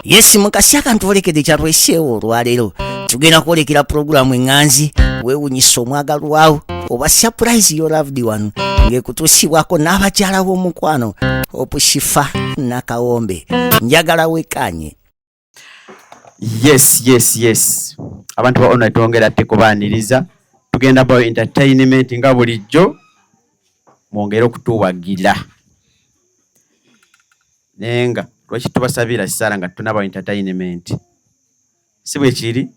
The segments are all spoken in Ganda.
Yes mukasi akantu olekedde kyatweseewo olwaleero tugenda kwolekera pulogulaamu eŋŋanzi weewunyisa omwagalwawo oba surprise your loved one ng'ekutuusibwako n'abakyala b'omukwano opushifa nakawombe njagala wekanye. Yes abantu ba online twongera tekubaaniriza tugenda bayo entertainment nga bulijjo mwongere okutuwagira nenga lwaki tubasabira sala nga tunaba entertainment si bwe kiri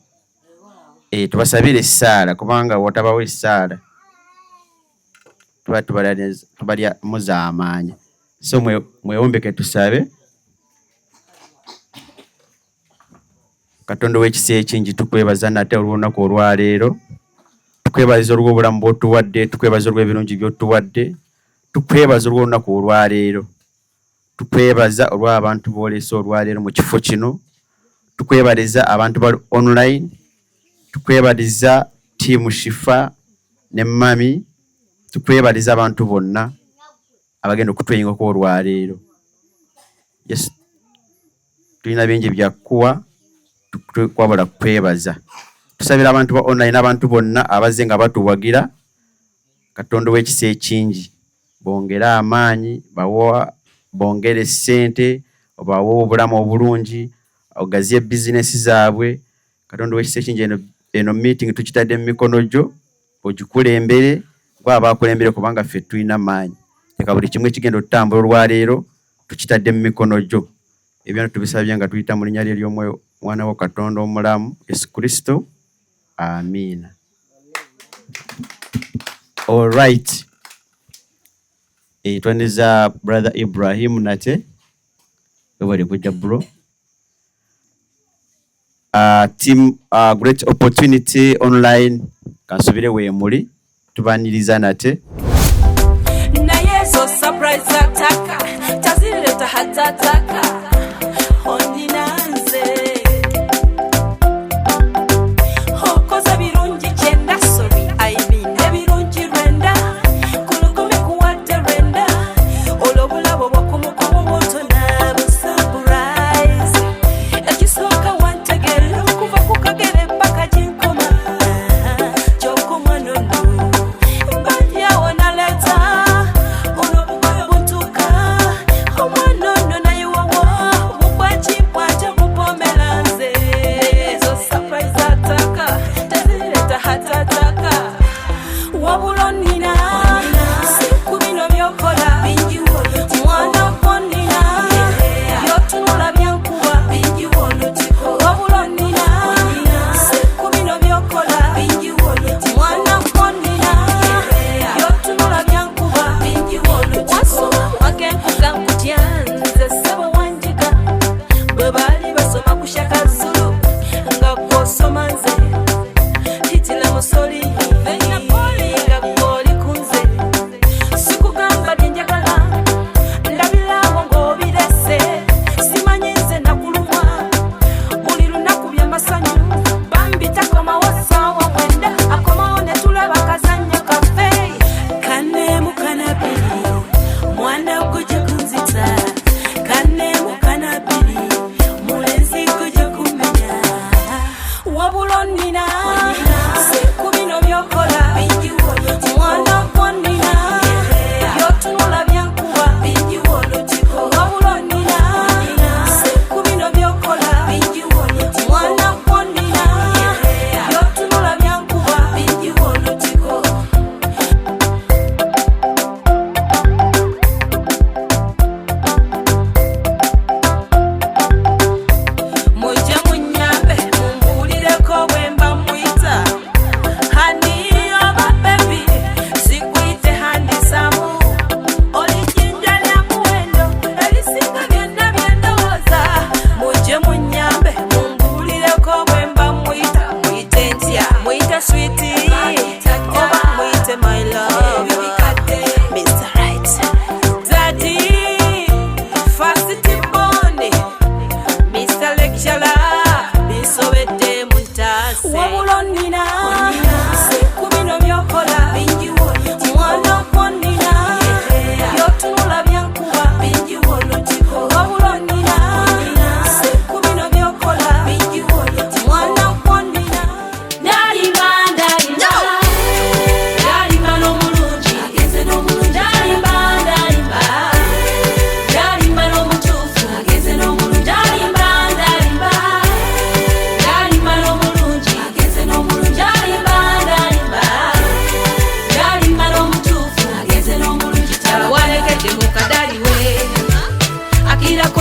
tubasabire sala kubanga watabawe sala tubalya muzaamanya so mwewombeke tusabe Katonda w'ekisa ekingi tukwebaza nate olw'olunaku olwaleero tukwebaza olw'obulamu bw'otuwadde tukwebaza olw'ebirungi by'otuwadde tukwebaza olw'olunaku olwaleero tukwebaza olw'abantu b'oleese olwaleero mu kifo kino tukwebaliza abantu bali online tukwebaliza tiimu Shifa ne Mami tukwebaliza abantu bonna abagenda okutweyingako olwaleero. Yes tulina bingi byakuwa tukwabala kwebaza tusabira abantu ba online abantu bonna abaze nga batuwagira Katonda w'ekisa ekingi bongere amaanyi bongere ssente obawo obulamu obulungi ogazie bizinesi zaabwe Katonda w'ekisa ekingi eno meeting tukitadde mu mikono gyo ogikulembere gwaba akulembere kubanga ffe tulina maanyi leka buli kimwe kigenda okutambula olwaleero tukitadde mu mikono gyo ebyo tubisabye nga tuyita mu linnya ly'omwoyo mwana wa Katonda omulamu Yesu Kristo amiina. All right twaniza brother Ibrahim nate webali kujja bro team great opportunity online kansubire weemuli tubaniriza nate na yeso surprise ataka tazileta hatataka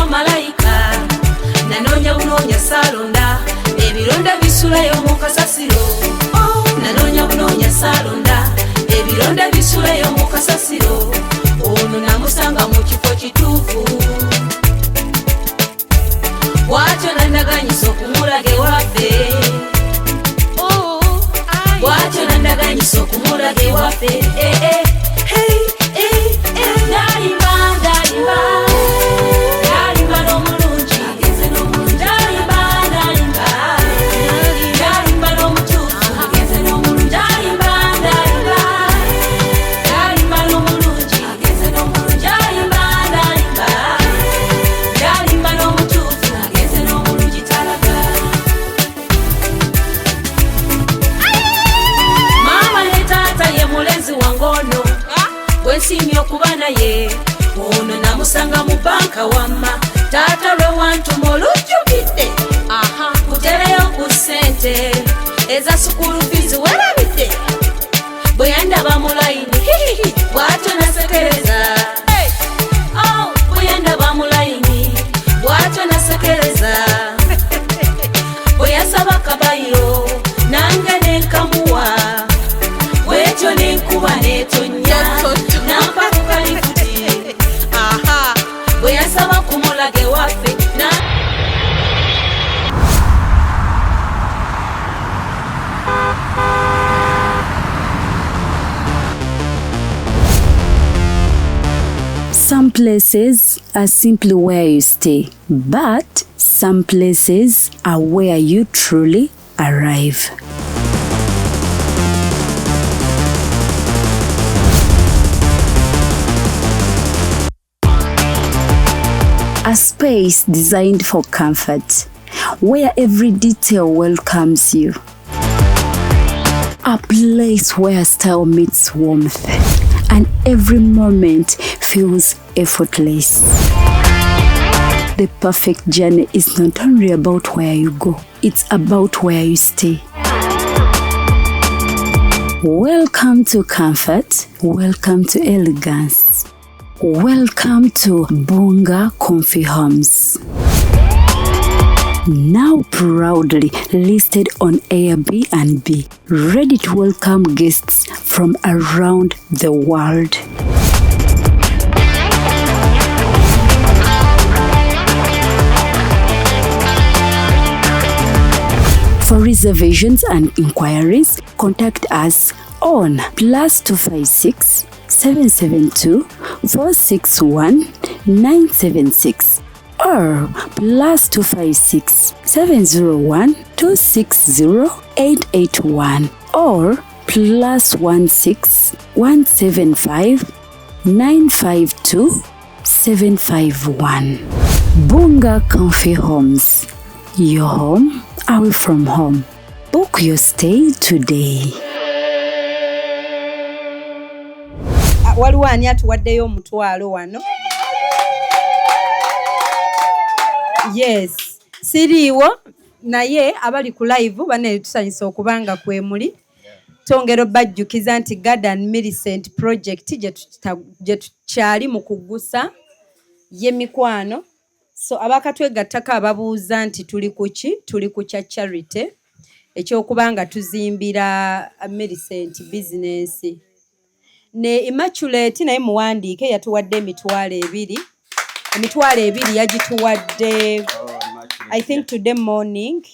kwa malayika nanoonya bunoonya saalonda ebironda bisulayo mu kasasiro nanoonya bunoonya saalonda ebironda bisulayo mu kasasiro ono namusanga mu kifo kituufu bw'atyo nandaganyisa okumulaga ewaffe bw'atyo nandaganyisa okumulaga ewaffe ndalimba ndalimba ndalimba n'omulungi ndalimba ndalimba ndalimba n'omutuufu ndalimba ndalimba ndalimba n'omulungi ndalimba ndalimba ndalimba n'omutuufu n'omulungi talaga maama ne taata ye mulenzi wange ono bwensiimye okuba naye ono namusanga mu banka wamma taata lwe wantuma olujjukidde kutereyo ku ssente eza sukulu fiizi werabidde bwe yandaba mu layini bw'atyo nasekereza bwe yandaba mu layini bw'atyo nasekereza bwe yasaba kabayiro nange nenkamuwa bw'etyo nenkuba neetonnya nampa ku kalifuti bwe yasaba kumulaga ewaffe Some places are simply where you stay, but some places are where you truly arrive. A space designed for comfort, where every detail welcomes you. A place where style meets warmth, and every moment feels effortless. The perfect journey is not only about where you go, it's about where you stay. Welcome to comfort, welcome to elegance. Welcome to Bunga Comfy Homes. Now proudly listed on Airbnb, ready to welcome guests from around the world. For reservations and inquiries, contact us on +256 772 461 976 or +256 701 260 881 or +16 175 952 751. Bunga Comfy Homes. Your home, away from home. Book your stay today. Waliwo ani atuwaddeyo omutwalo wano? Yes, siriiwo naye abali ku live bane tusanyisa okubanga kwemuli. Tongero bajjukiza nti Garden Millicent Project gye tukyali mu kugusa y'emikwano. So abakatwegattako ababuuza nti tuli kuki? Tuli ku kya charity ekyokubanga tuzimbira Millicent business. Ne Immaculate naye muwandiike yatuwadde emitwalo 2. Emitwalo 2 yagituwadde I think today morning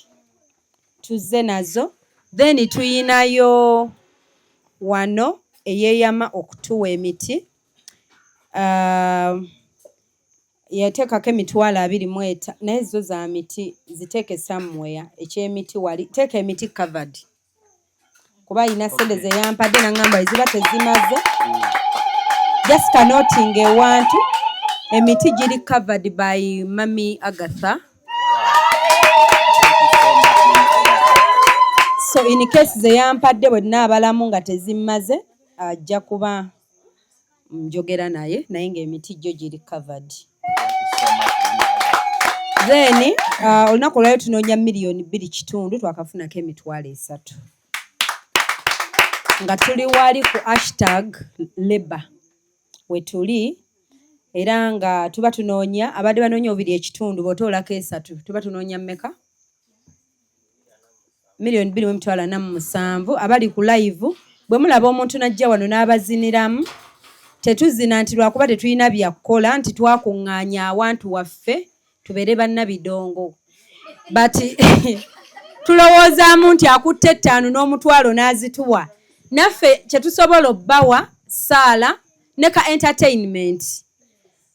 tuzze nazo. Then tuyinayo wano eyeyama okutuwa emiti. Yateekako emitwalo 24 naye zo za miti ziteeke somewhere ekyemiti wali teeka emiti covered kuba ina sente ze yampadde nangamba eziba tezimaze. Just noting ewantu emiti giri covered by Mami Agatha. So in case ze yampadde bwe nnaabalamu nga tezimaze ajja kuba njogera naye ng'emiti gyo giri covered. Then olunaku lwayo tunoonya $2.5 twakafunako emitwalo 3 nga tuli wali ku #Labour we tuli era nga tuba tunoonya abadde banoonya 2.5 bw'otoolako 3 tuba tunoonya mmeka $2,247 abali ku live bwe mulaba omuntu najja wano n'abaziniramu tetuzina nti lwakuba tetulina byakukola nti twakuŋŋaanya awantu waffe tubeere bannabidongo but tulowoozaamu nti akutte 5 n'omutwalo n'azituwa naffe kyetusobola obbawa saala ne ka entertainment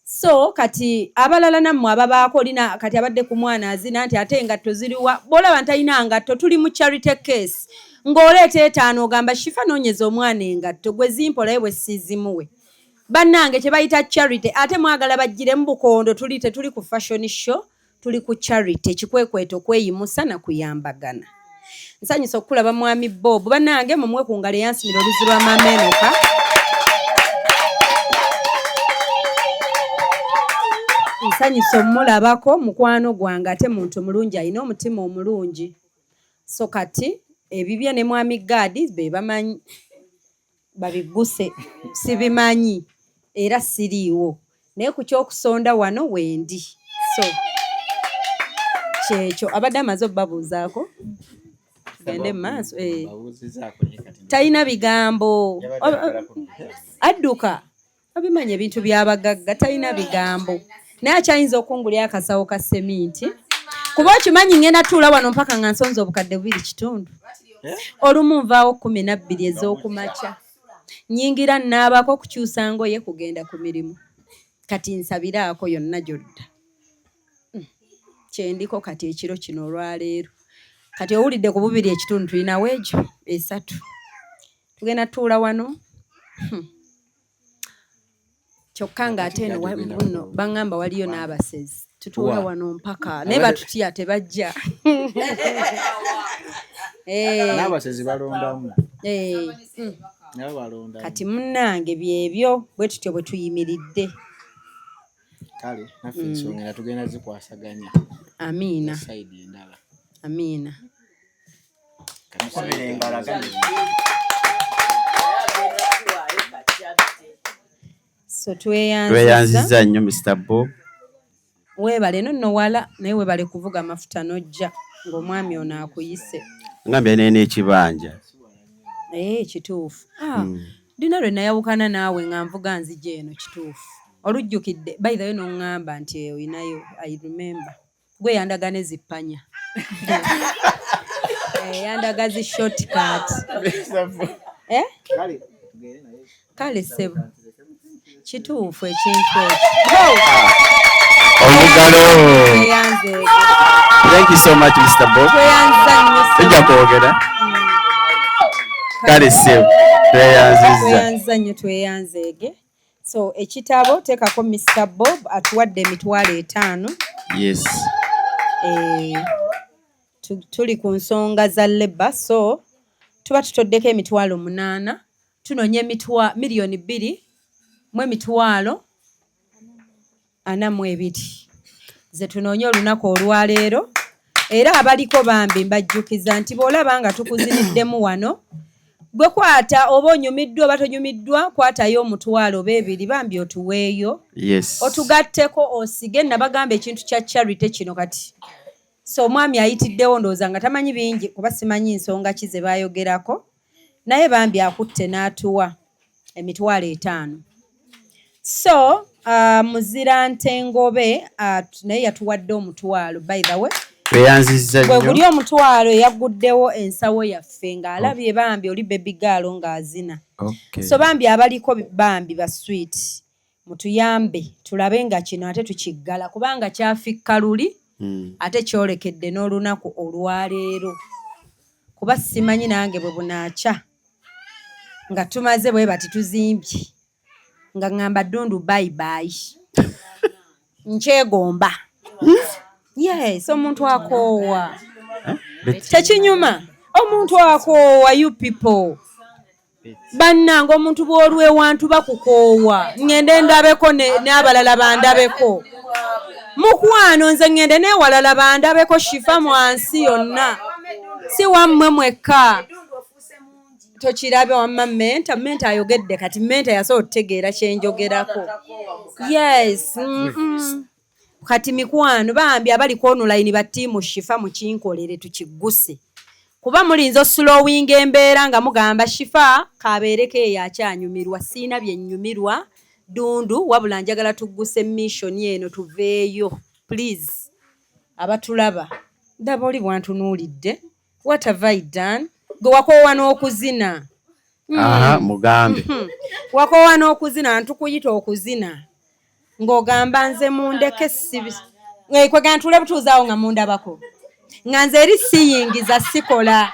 so kati abalala nammwe ababaako olina kati abadde ku mwana azina nti ate engatto ziriwa bw'olaba ntalina ngatto tuli mu charity case ng'oleeta 5 ogamba shifa noonyeza omwana engatto gwe zimpolayo bwe siizimuwe bannange kye bayita charity ate mwagala bajjire mu bukondo tetuli ku fashion show tuli ku charity ekikwekweto kweyimusa na kuyambagana nsanyusa okulaba mwami Bob bannange mumwe ku ngalo yansimira oluzi lwa mamenoka nsanyusa omulabako mukwano gwange ate muntu mulungi alina omutima omulungi so kati ebibye ne mwami Gadi be bamanyi babiguse sibimanyi era siriiwo naye ku kyokusonda wano wendi so kyekyo abadde amaze obbabuuzaako tugende mu maaso talina bigambo adduka obimanyi ebintu by'abagagga talina bigambo naye akyayinza okungulya akasawo ka seminti kuba okimanyi ngenda tuula wano mpaka nga nsonza obukadde 2.5 olumu nvaawo 12 ez'okumakya nyingira nnaabako kukyusa ngoye kugenda ku mirimu kati nsabiraako yonna gyodda kyendiko kati ekiro kino olwaleero kati owulidde ku 2.5 tulinawo egyo 3 tugenda tuula wano kyokka nga ate eno buno baŋŋamba waliyo n'abasezi tutuula wano mpaka naye batutya tebajja n'abasezi balondamu kati munnange byebyo bwe tutyo bwe tuyimiridde kale naffe ensonga tugenda zikwasaganya amiina saidi endala amiina so tweyanziza nnyo Mr. Bob weebale nonno wala naye weebale kuvuga amafuta nojja ng'omwami ono akuyise ngambye nene ekibanja kituufu dina lwe nayawukana naawe nga nvuga nzija eno kituufu olujjukidde by the way noŋŋamba nti oyinayo I remember gwe yandaga ne zippanya yandaga zi shortcut kale ssebo kituufu ekintu ekyo omugalo thank you so much Mr. Bob tujja kwogera kale ssebo tweyanziza nnyo tweyanzeege so ekitabo teekako Mr. Bob atuwadde emitwalo 5 yes tuli ku nsonga za leba so tuba tutoddeko emitwalo 8 tunoonya miliyoni 2 mu emitwalo 42 ze tunoonya olunaku olwaleero era abaliko bambi mbajjukiza nti bw'olaba nga tukuziniddemu wano gwe kwata oba onyumiddwa oba tonyumiddwa kwatayo omutwalo oba 2 bambi otuweeyo otugatteko osige nabagamba ekintu kya charity kino kati so omwami ayitiddewo ndowooza nga tamanyi bingi kuba simanyi nsonga ki ze baayogerako naye bambi akutte n'atuwa emitwalo 5 so muzira ntengobe naye yatuwadde omutwalo by the way tweyanziza nnyo bwe guli omutwalo eyaguddewo ensawo yaffe ng'alabye bambi oli baby girl ng'azina so bambi abaliko bambi ba sweet mutuyambe tulabe nga kino ate tukiggala kubanga kyafikka luli ate kyolekedde n'olunaku olwaleero kuba simanyi nange bwe bunaaca nga tumaze bwe bati tuzimbye nga ngamba Dundu bye bye nkyegomba yes omuntu akoowa tekinyuma omuntu akoowa you people bannanga omuntu bw'olwa ewantu bakukoowa ngende ndabeko n'abalala bandabeko mukwano nze ngende n'ewalala bandabeko shifa mwansi yonna si wammwe mwekka Tochirabe wamma menta ayogedde kati menta yasobola otegeera kyenjogerako. Yes. Kati mikwano bambi abali online ba tiimu Shifa mukinkolere tukiguse. Kuba mulinzo slowing embeera nga mugamba Shifa kabeereke yakyanyumirwa sina byennyumirwa Dundu wabula njagala tuguse mission eno tuveeyo please abatulaba ndaba oli bwantunuulidde what have I done gwe wakoowa n'okuzina mugambe wakoowa n'okuzina ntukuyita okuzina ng'ogamba nze mundeke sibi kwegamba ntule butuuzaawo nga mundabako nga nze eri siyingiza sikola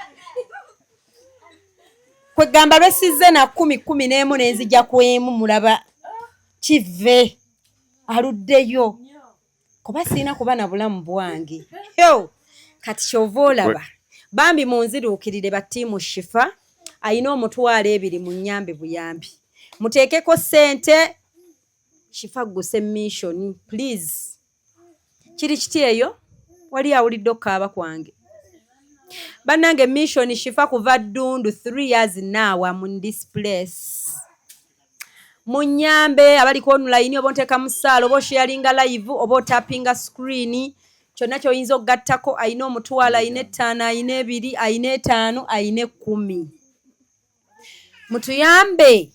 kwegamba lwesizze na 10 nenzija ku emu mulaba kive aluddeyo kuba sina kuba na bulamu bwange kati kyova olaba bambi munziruukirire ba tiimu Shifa ayina omutwalo 2 mu nnyambe buyambi muteekeko ssente Shifa guse mission please kiri kiti eyo wali awulidde okukaaba kwange bannange mission Shifa kuva Dundu 3 years now I'm in this place munyambe abaliko online oba onteeka mu ssaala oba osharinga live oba otapinga screen kyonna kyoyinza okugattako ayina omutwalo ayina 5 ayina 2 ayina 5 ayina 10 mutuyambe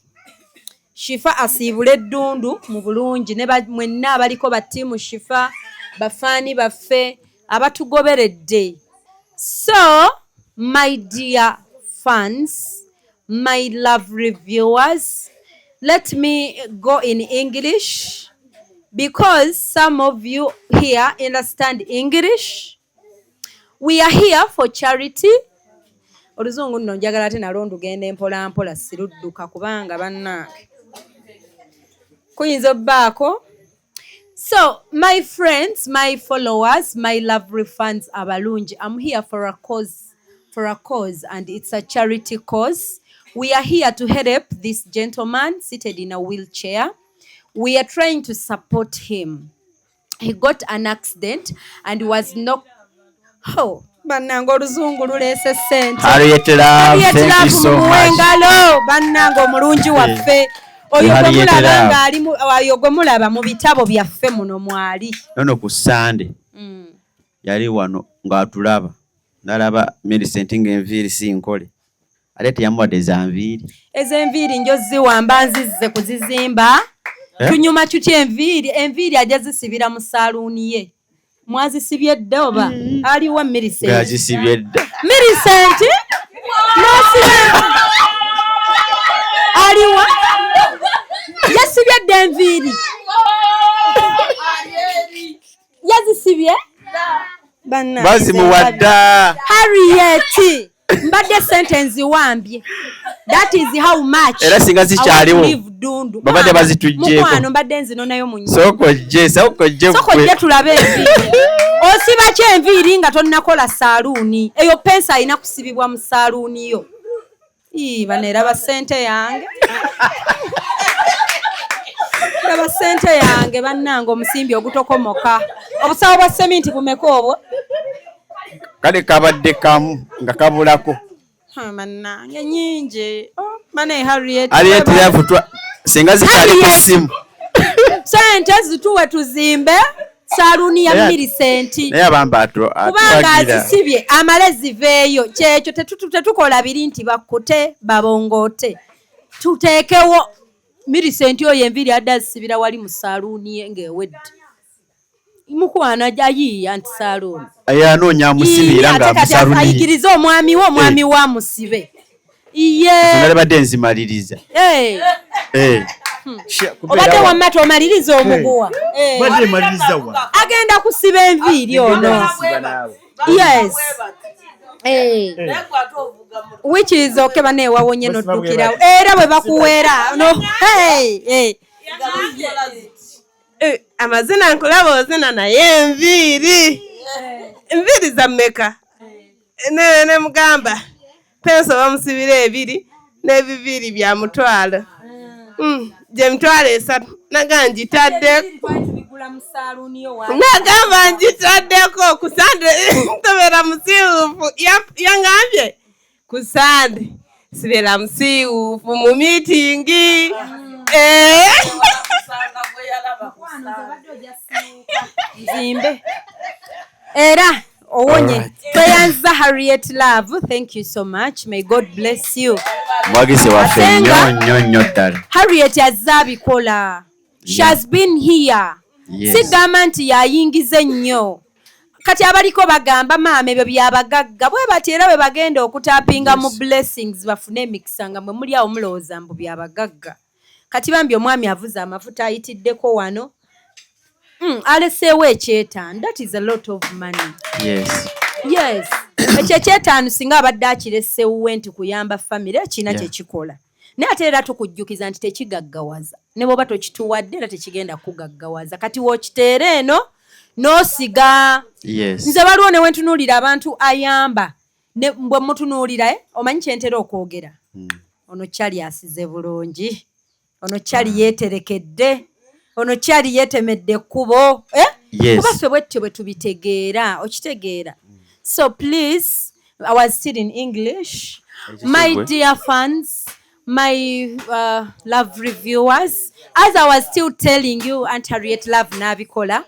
Shifa asiibule Dundu mu bulungi ne mwenna abaliko ba tiimu Shifa bafaani baffe abatugoberedde. So my dear fans, my lovely viewers, let me go in English because some of you here understand English. We are here for charity. Oluzungu nno njagala ate nalwo ndugenda mpola mpola sirudduka kubanga bannange kuyinza obbaako. So my friends, my followers, my lovely fans abalungi, I'm here for a cause and it's a charity cause. We are here to help this gentleman seated in a wheelchair. We are trying to support him. He got an accident and was knocked. Bannange oluzungu luleese ssente. Harriet Love, thank you so much. Bannange omulungi waffe. Oyo gwe mulaba mu bitabo byaffe muno mwali. Nono ku Sande. Yali wano ng'atulaba. Nalaba Millicent ng'enviiri sinkole. Ate teyamuwadde zanviiri. Ez'enviiri njo ziwamba nzizze kuzizimba. Tunyuma tutya enviiri ajja zisibira mu saaluuni ye. Mwazisibye dda oba aliwa Millicent? Yazisibye dda. Millicent? Aliwa? Yasibye dda enviiri. Yazisibye? Bazimuwadda. Harriet. Mbadde sentence wambye. That is how much. Era singa zikyaliwo. Babadde bazitujjeeko. Mukwano mbadde nzinonayo mu nnyumba. Sokojje tulabe enviiri. Osiba ki enviiri nga tonnakola saaluuni. Eyo pensa alina kusibibwa mu saaluuni yo. Bano eraba ssente yange. Eraba ssente yange bannange omusimbi ogutokomoka. Obusawo bwa seminti bumeka obwo? Kale kabadde kamu nga kabulako. Bannange nnyingi. Mane Harriet yafutwa singa zikyali ku ssimu. Ssente zituwe tuzimbe saaluuni ya Millicent. Naye abamba atwagira. Kubanga azisibye amale ziveeyo. Kyekyo tetukola biri nti bakkute babongoote. Tuteekewo Millicent oyo enviiri adde azisibira wali mu saaluuni ye ng'ewedde. Mukwana ayiiya nti saaluuni. Anoonya amusibira nga musaaluuni. Ayigiriza omwami wa musibe. Nalabadde nzimaliriza. Obadde wamma tomaliriza omuguwa. Agenda kusiba enviiri ono. Yes. Which is okay bane wawonye noddukira. Era bwe bakuweera. No. Amazina nkulaba ozina naye enviiri. Enviiri za mmeka? Ne mugamba. Penso bamusibira 2 n'ebiviiri bya mutwalo. Je mutwalo 3 naga njitadde. Nagamba njitaddeko ku Sande ntobera musiufu yangambye ku Sande sibera musiiwuufu mu miitingi. Nzimbe. Era owonye tweyanza Harriet Love, thank you so much, may God bless you. Mwagise waffe nnyo ddala. Harriet yazza abikola. She has been here. Yes. Sigamba nti yayingize nnyo. Kati abaliko bagamba maama ebyo byabagagga bwe bati era bwe bagenda okutapinga mu blessings bafune emikisa nga mwe muli awo mulowooza mbu byabagagga. Kati bambi omwami avuze amafuta ayitiddeko wano. Aleseewo ekyetaano. That is a lot of money. Yes. Yes. Ekyo ekyetaano singa abadde akireseewo nti kuyamba famire ekina kyekikola. Naye ate era tukujjukiza nti tekigaggawaza. Ne bw'oba tokituwadde era tekigenda kugaggawaza. Kati wookiteera eno n'osiga. Yes. Nze waliwo ne wentunuulira abantu ayamba. Ne bwe mutunuulira omanyi kye ntera okwogera. Ono kyali asize bulungi. Ono kyali yeeterekedde. Ono kyali yeetemedde ekkubo. Yes. Kuba ffe bwetyo bwe tubitegeera. Okitegeera. So please, I was still in English. My dear fans, my love reviewers, as I was still telling you, Aunt Harriet Love nabikola,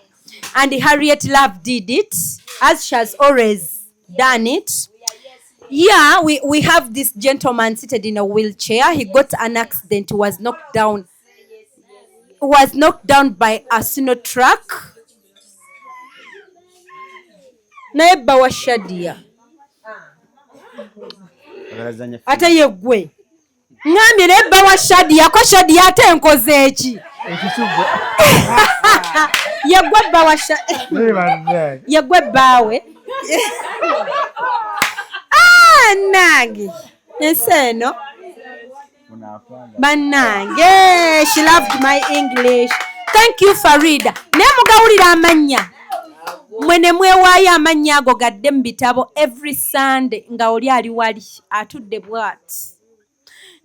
and Harriet Love did it, as she has always done it. Yeah, we have this gentleman seated in a wheelchair. He got an accident, was knocked down by a sino truck. Naye bba wa Shadia. Ate ye gwe. Ngambye naye bba wa Shadia, ko Shadia ate enkoze eki? Ye gwe bba wa Shadia. Ye gwe bbaawe. Nange. Enseno. Bannange, she loved my English. Thank you, Farida. Naye mugawulira amanya. Mwene mwewaayo amannya ago gadde mu bitabo every Sunday nga oli ali wali atudde bw'ati.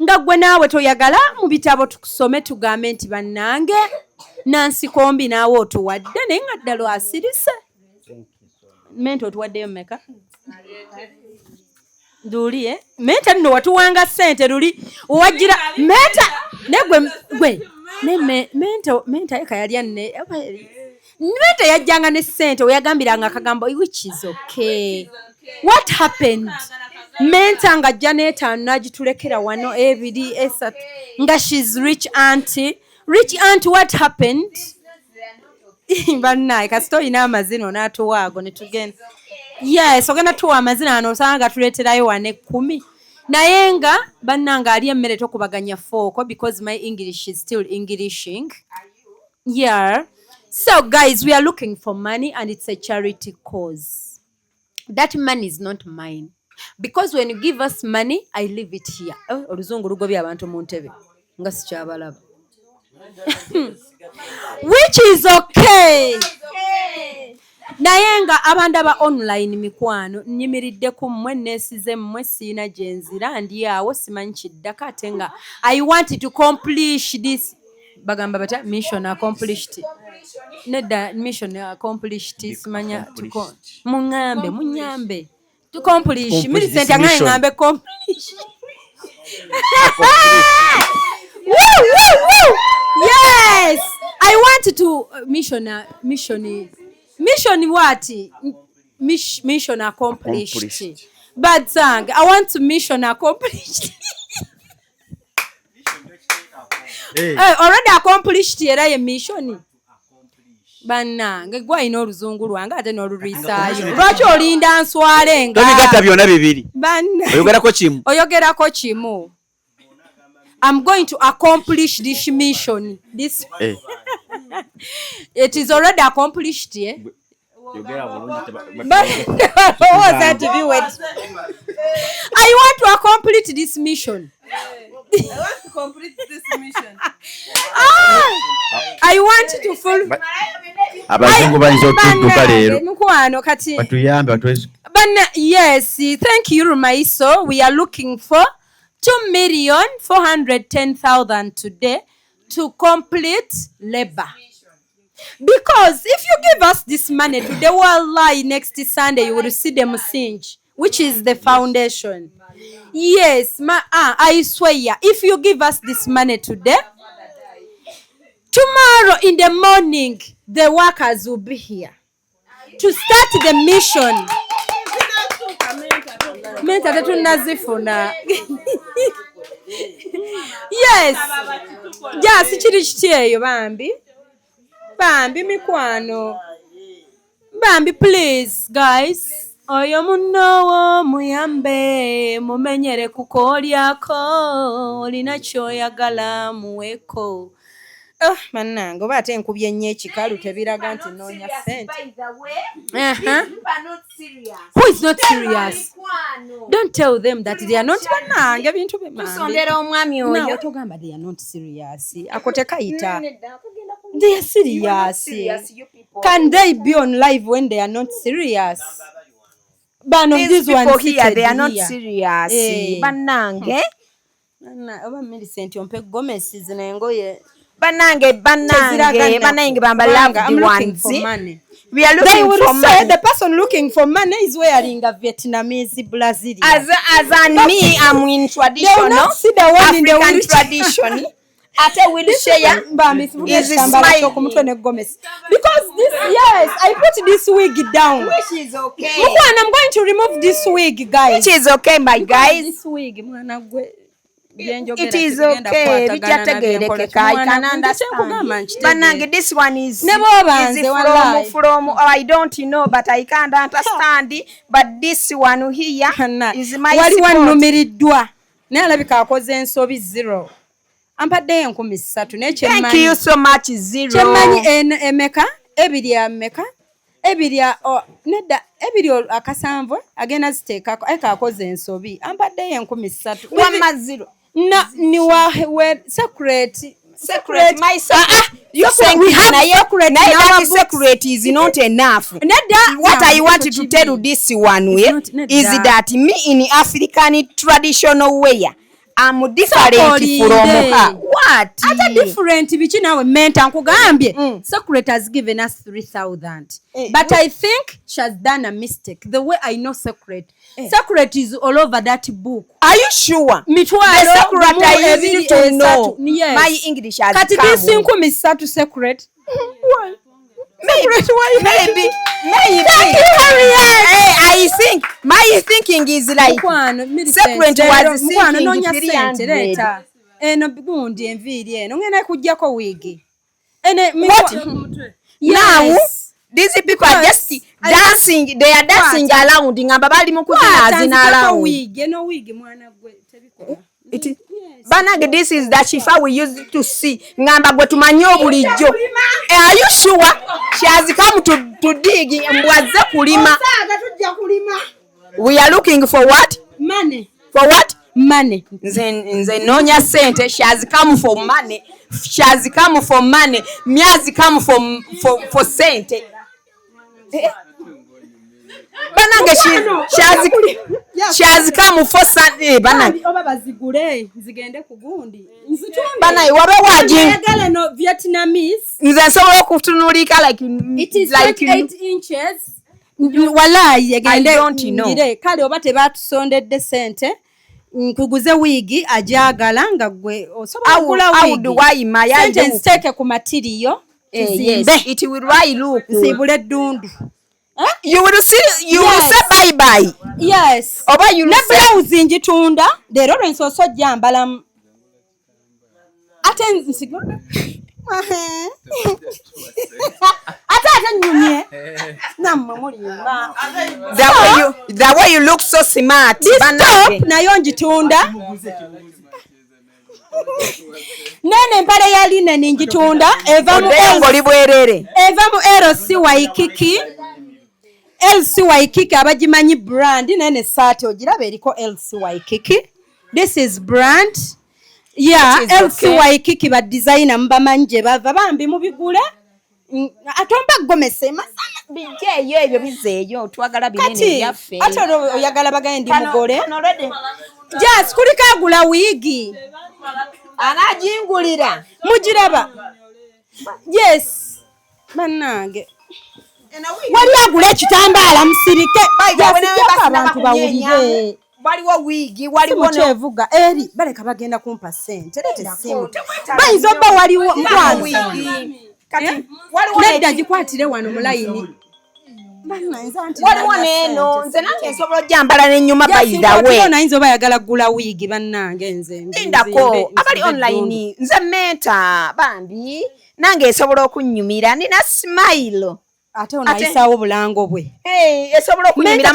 Nga gwe naawe toyagala mu bitabo tukusome tugambe nti bannange Nansi Kombi naawe otuwadde naye nga ddala asirise. Mento otuwaddeyo mmeka? Nduli menta nno watuwanga ssente luli owajjira menta ne gwe ne menta eka yali anne menta yajjanga ne ssente oyagambiranga akagambo which is okay. What happened? Menta nga ajja n'etaano n'agitulekera wano ebiri esatu nga she's rich auntie. Rich auntie, what happened? Bannaye kasita olina amazina onaatuwaago ne tugenda. Yes, ogenda tuwa amazina ano osanga tuleeterayo wane 10. Naye nga bannanga ali emmere tokubaganya fooko because my English is still Englishing. Yeah. So guys, we are looking for money and it's a charity cause. That money is not mine. Because when you give us money, I leave it here. Oluzungu lugobya abantu mu ntebe. Nga sikyabalaba. Which is okay. Naye nga abantu aba online mikwano nyimiridde ku mmwe nesize mmwe siina gyenzira ndi awo simanyi kiddaka ate nga I want to accomplish this bagamba bata mission accomplished nedda mission accomplished simanya munyambe to accomplish Millicent ngambe accomplish woo. Yes, I want to mission what? Mission accomplished. Bad song. I want to mission accomplished. Already accomplished era ye mission. Bannange gwa ino oluzungu lwange ate n'olulwisaayo. Lwaki olinda nswale nga? Tobigatta byonna bibiri. Oyogerako kimu. I'm going to accomplish this mission. This it is already accomplished, yeah? But what was that to be with? I want to accomplish this mission. I want to complete this mission. I want to follow. Abazungu bayinza okudduka leero. Mukwano kati. Batuyambe batwezi. Yes, thank you Rumaiso. We are looking for 2,410,000 today to complete labor. Because if you give us this money today, wallahi next Sunday you will see them sing. which is the foundation. Yes, I swear, if you give us this money today, tomorrow in the morning, the workers will be here to start the mission. Yes, just chiri Bambi mikwano. Bambi, please, guys. Oyo munowo muyambe mumenyere kukolyako olina kyoyagala muweko. Mannange oba ate nkubye nnyo ekikalu tebiraga nti noonya ssente. Who is not serious? Don't tell them that they are not. Bannange ebintu tusondera omwami oyo. No, togamba they are not serious. Ako tekayita. They are serious. Can they be on live when they are not serious? These people here, they are not serious. Bannange. Oba Millicent ompe Gomez zinengoye. Bannange bamba loved ones. We are looking for money. The person looking for money is wearing a Vietnamese Brazilian. As me, I'm in traditional African tradition. Ate wheelchair is smiling. Because this, yes, I put this wig down. Which is okay. I'm going to remove this wig, guys. Which is okay, my guys. This wig, it is okay. I can understand. But this one is from I don't know, but I can't understand. But this one here is my support. Thank you so much, Zero. Emeka, Emeka, nedda ebiri akasanvu agenda ziteekako eka akoze ensobi ampadde enkumi 3 wama zero na ni wa secret my secret you saying we have secret now secret is not enough what I want to tell you this one way is that me in African traditional way I'm different from her. What? Ata different bichi nawe menta nkugambye. Secret has given us 3,000. But I think she has done a mistake. The way I know Secret. Secret is all over that book. Are you sure? Mitwalo the Secret I used to know. Yes. My English has Kati come. Kati nkumi 3 Secret. Why? Maybe. I think my thinking is like Secret was thinking 300. Eno gundi enviri eno ngena kujjako wigi. What? Now these people are just dancing. They are dancing around. Ngamba bali mukuzina azina around. Wigi no wigi mwana gwe tebikola. It Banage, this is that Shifa we used to see. Ngamba gwe tumanyi obulijjo. Are you sure? She has come to dig mbwaze kulima. We are looking for what? Money. For what? Money. Nze nonya sente. She has come for money. She has come for money. Me has come for sente. Banage, she has come for Sunday. Banage. Oba bazigule zigende kugundi. Banage wabe waji. Yagala no Vietnamese. Nze nsobola okutunulika like it is like 8 inches. Wallahi yagende. I don't know. Kale oba tebatusondedde sente. Nkuguze wigi ajagala nga gwe osobola kula wigi. How do I maya steke ku material? Yes, it will really look. Sibule dundu. You will see. You will say bye bye. Yes. Oba you will say blouse njitunda. The Lawrence also jambala. Ate nsigona. Ate nyumye. Namma mulimba. The way you look so smart. Banage nayo njitunda. Nene mpale yali nene njitunda. Evamu LC Waikiki. LC Waikiki abajimanyi brand nene sati ogirabe eriko LC Waikiki. This is brand. Yeah, LC Waikiki ba designer mbamanje bava bambi mubigule. Atomba gomese masana bijeyo ebyo bizeyo twagala binene byaffe. Ate oyagala bagaendi mugole. Just kulika agula wigi. Anajingulira. Mujiraba. Yes. Banange. wali agula ekitambaala musirike abantu bawulire waliwo wiigi waliwo kyevuga eri baleka bagenda kumpa ssente leeta essimu bayinza obba waliwo mkwano nedda gikwatire wano mu layini waliwo neeno nze nange nsobola ojjambala n'ennyuma bayidawe nayinza oba ayagala kugula wiigi bannange nze lindako abali online nze menta bambi nange esobola okunnyumira nina smile ate onayisaawo obulango bwe esobola okunyumira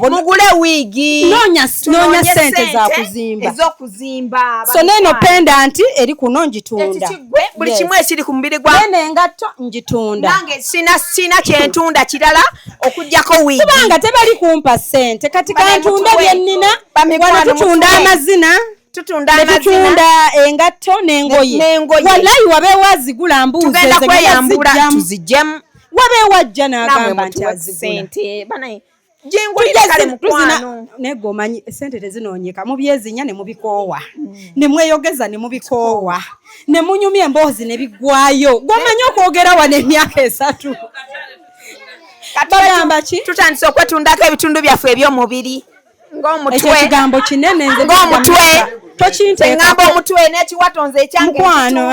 mugule wiigi noonya ssente zakuzimba ez'okuzimba so neeno pendanti eri kuno njitunda buli kimu ekiri ku mubiri gwa nene engatto njitunda nange sina kyentunda kirala okuggyako wiigi kubanga tebali kumpa ssente kati kantunda byennina wano tutunda amazina tutunda engatto n'engoye wallayi wabeewo azigula mbuuzi tugenda kweyambula tuziggyemu wabeewo ajja n'agamba nti azigula nego omanyi sente tezinoonyeka mubyezinya ne mubikoowa ne mweyogeza ne mubikoowa ne munyumya emboozi ne biggwayo gwomanyi okwogera wano emyaka 3 bagamba ki tutandise okwetundako ebitundu byaffe eby'omubiri ng'omutwe ekigambo kinene nze ng'omutwe tokinteekako omutwe n'ekiwato nze ekyange mukwano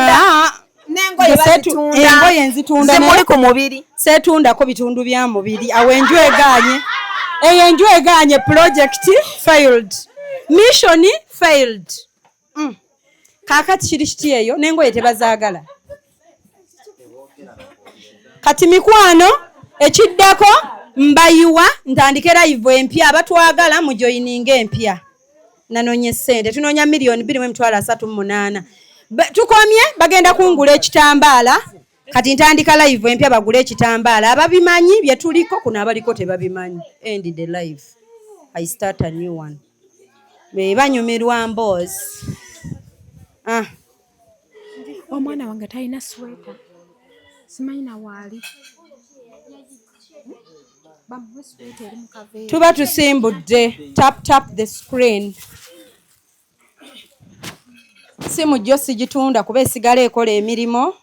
engoye nzitunda zimuli ku mubiri seetundako bitundu bya mubiri awo enju eganye eyo enju eganye project failed mission failed kaakati kiri kiti eyo n'engoye tebazaagala kati mikwano ekiddako mbayiwa ntandike live empya abatwagala mu joining empya nanonye ssente tunoonya $2,338 tukomye bagenda kungula ekitambaala kati ntandika live empya bagula ekitambaala ababimanyi bye tuliko kuno abaliko tebabimanyi end the live I start a new one banyumirwa mboozi omwana wange talina sweta simanyi na waali tuba tusimbudde tap the screen simu jjo sigitunda kuba esigala ekola emirimu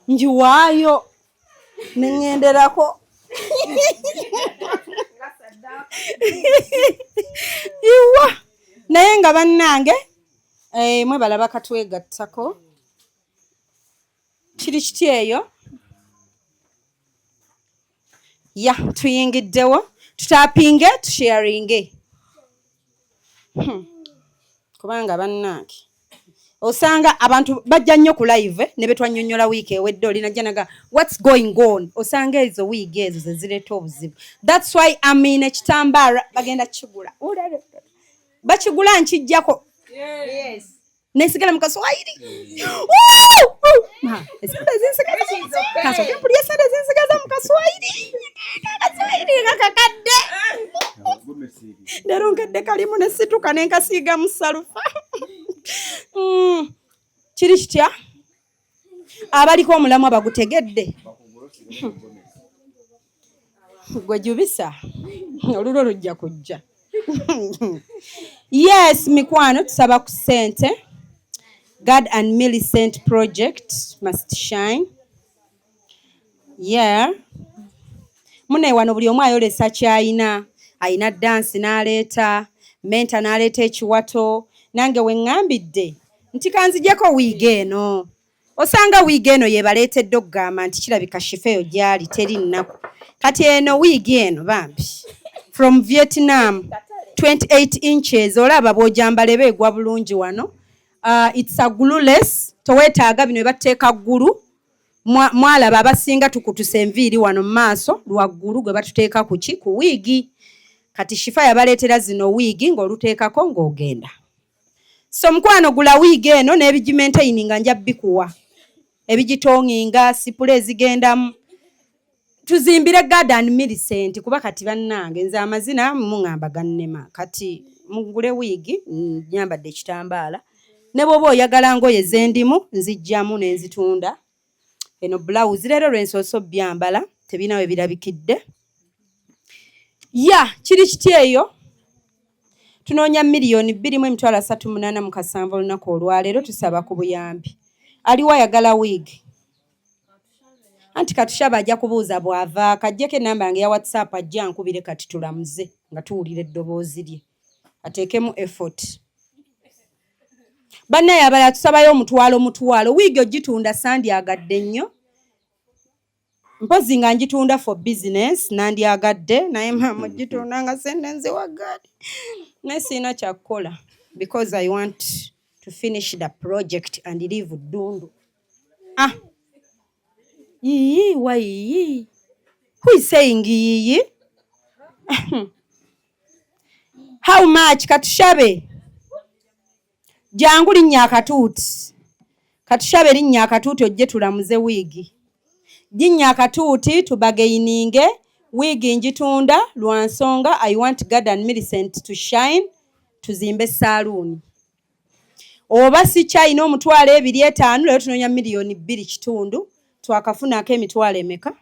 njiwaayo neŋŋenderako iwa naye nga bannange mwe balaba katwegattako kiri kiti eyo ya tuyingiddewo tutapinge tusharinge kubanga bannange osanga abantu bajja nnyo ku live ne betwannyonnyola wiiki ewedde olinajja naga what's going on osanga ezo wiigi ezo ze zireeta obuzibu that's why amina ekitambaala bagenda kigula bakigula nkijjako nesigala mukaswahili esente zinsigaza mukaswahili kakakadde neronkedde kalimu nesituka nenkasiiga musalufa kiri kitya abaliko omulamu abagutegedde gwe jubisa olulo lujja kujja yes mikwano tusaba ku ssente God and Millicent project must shine mune wano buli omu ayolesa kyayina ayina dansi n'aleeta menta n'aleeta ekiwato nange weŋŋambidde nti kanzijeko wiigi eno osanga wiigi eno yebaleetedde okugamba nti kirabika shifeyo gyali teri nnaku kati eno wiigi eno bambi from Vietnam 28 inches olaba bw'ojambala eba egwa bulungi wano it's a glueless toweetaaga bino ebateeka ggulu mwalaba abasinga tukutuse enviiri wano mu maaso lwaggulu gwe batuteeka kuki ku wiigi kati shifa yabaleetera zino wiigi ng'oluteekako ng'ogenda so mukwano gula wiigi eno n'ebigimentaininga nja bikuwa ebigitonginga sipule ezigendamu tuzimbire God and Millicent kuba kati bannange nze amazina muŋŋamba gannema kati mugule wiigi nyambadde ekitambaala ne bw'oba oyagala ngoye zendimu nzijjamu n'enzitunda eno blouse leero lwensooso byambala tebinawe birabikidde kiri kiti eyo tunoonya miliyoni 2,387 olunaku olwaleero tusaba ku buyambi. Aliwo ayagala wig? Anti Katushaba ajja kubuuza bw'ava akajjeko ennamba yange ya WhatsApp ajja ankubire kati tulamuze nga tuwulira eddoboozi lye ateekemu effort. Bannaye abala tusabayo omutwalo wig ogitunda sandyagadde nnyo mpozi nga njitunda for business nandyagadde naye mama ogitunda nga sente nziwagadde naye siina kyakukola because I want to finish the project and leave Dundu. Yiyi, why yiyi? Who is saying yiyi? How much? Katushabe jangu linnya akatuuti. Katushabe linnya akatuuti ojje tulamuze wigi. Jinnya akatuuti tubageininge wigi njitunda lwa nsonga I want God and Millicent to shine tuzimbe saloon. Oba si China omutwalo 2.5 leo tunoonya miliyoni 2.5 twakafunako emitwalo emeka?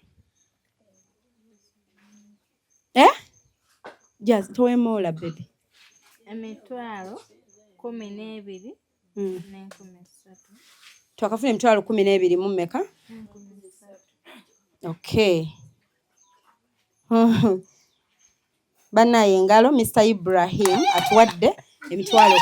Just towemola baby. Emitwalo 12 n'enkumi 3. Twakafuna emitwalo 12 mu meka? Okay. Bannaye engalo Mr. Ibrahim atuwadde emitwalo 10.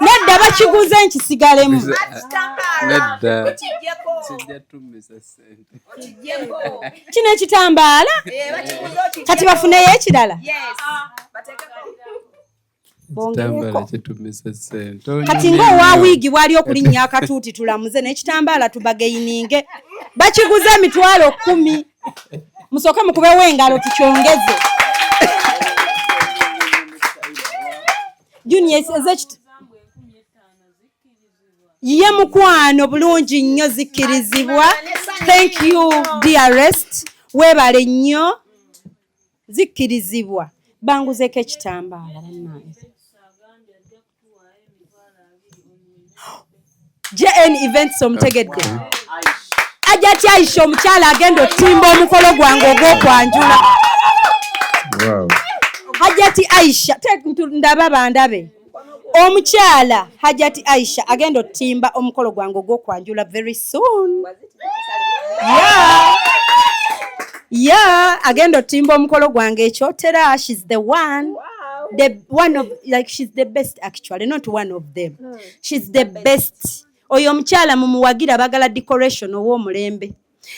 Nedda bakiguze nkisigalemu. Nedda. Kino ekitambaala? Kati bafuneyo ekirala? Kati ng'owa wiigi bwali okulinnya akatuuti tulamuze n'ekitambaala tubageininge bakiguze emitwalo 10. Musooke mukubewo engalo tukyongeze. Junior ye mukwano bulungi nnyo zikkirizibwa. Thank you dearest. Weebale nnyo zikkirizibwa. Banguzeko ekitambaala bannange. JN Events omutegedde. Ajati Aisha omukyala agenda otimba omukolo gwange ogw'okwanjula. Hajati Aisha ndaba bandabe. Omukyala Hajati Aisha agenda otimba omukolo gwange ogw'okwanjula very soon. Yeah, agenda otimba omukolo gwange ekyotera. She's the one. She's the best actually, not one of them. She's the best. Oyo omukyala mumuwagira bagala decoration ow'omulembe.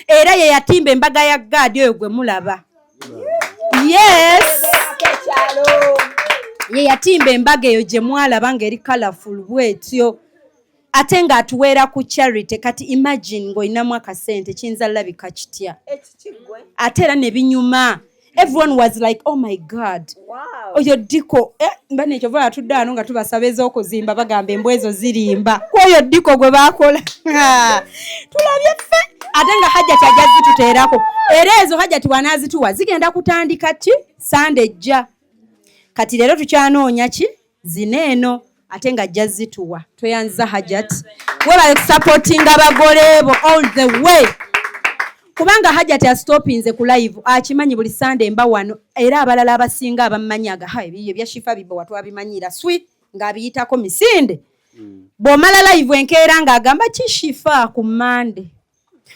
Era ye yatimba embaga ya God oyo gwe mulaba. Yes. Ye yatimba embaga eyo gye mwalaba ng'eri colorful bwetyo. Ate ng'atuweera ku charity. Kati imagine ng'olinamu akasente kiyinza labika kitya. Ate era ne binyuma. Everyone was like, oh my God. Wow. Oyo diko. Mbane ekyo vula atudde ano nga tubasaba ez'okuzimba bagamba embwa ezo zirimba. Oyo diko gwe baakola. Tulabye ffe. Ate nga Hajjati ajja zituteerako. Era ezo Hajjati bw'anaazituwa zigenda kutandika ki? Sande ejja. Kati leero tukyanoonya ki? Zineeno. Ate nga ajja zituwa. Tweyanza Hajjati. Webale kusupportinga abagole bo all the way. Kubanga Hajjati astopinze ku live akimanyi buli Sunday mba wano era abalala abasinga abamanyaga ebyo bya Shifa bibo watu abimanyira sweet ngabiyitako misinde bw'omala live enkeera ng'agamba ki Shifa ku Monday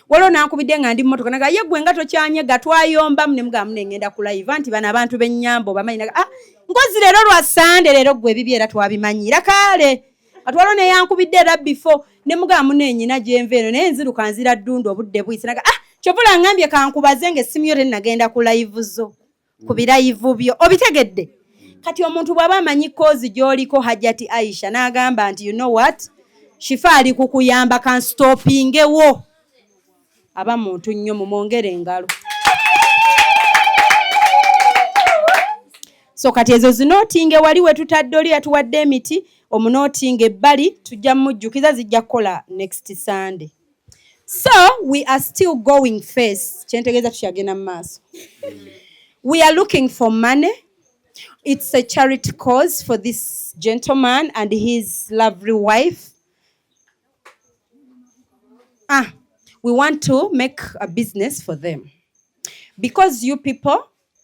waliwo nankubidde nga ndi mmotoka naga ye gwe nga tokyanyega twayomba ne mugamu ne ngenda ku live anti bano abantu b'ennyambo bamanyi naga ngozi leero lwa Sunday leero gwe bibi era twabimanyira kale atwalo ne yankubidde era before ne mugamu ne nyina gyenveeno naye nziruka nzira Dundu obudde buyise naga Kyovula ngambye kankubaze ng'essimu yo nagenda ku live zo ku birayivu byo obitegedde kati omuntu bw'aba amanyi kozi gy'oliko Hajjati Aisha n'agamba nti you know what Shifa ali kukuyamba kan stoppingewo aba muntu nnyo mumwongere engalo so kati ezo zinootinge wali we tutadde oli yatuwadde emiti omunootinge ebbali tujja mujjukiza zijja kukola next Sunday. So we are still going first. We are looking for money. It's a charity cause for this gentleman and his lovely wife. we want to make a business for them. Because you people,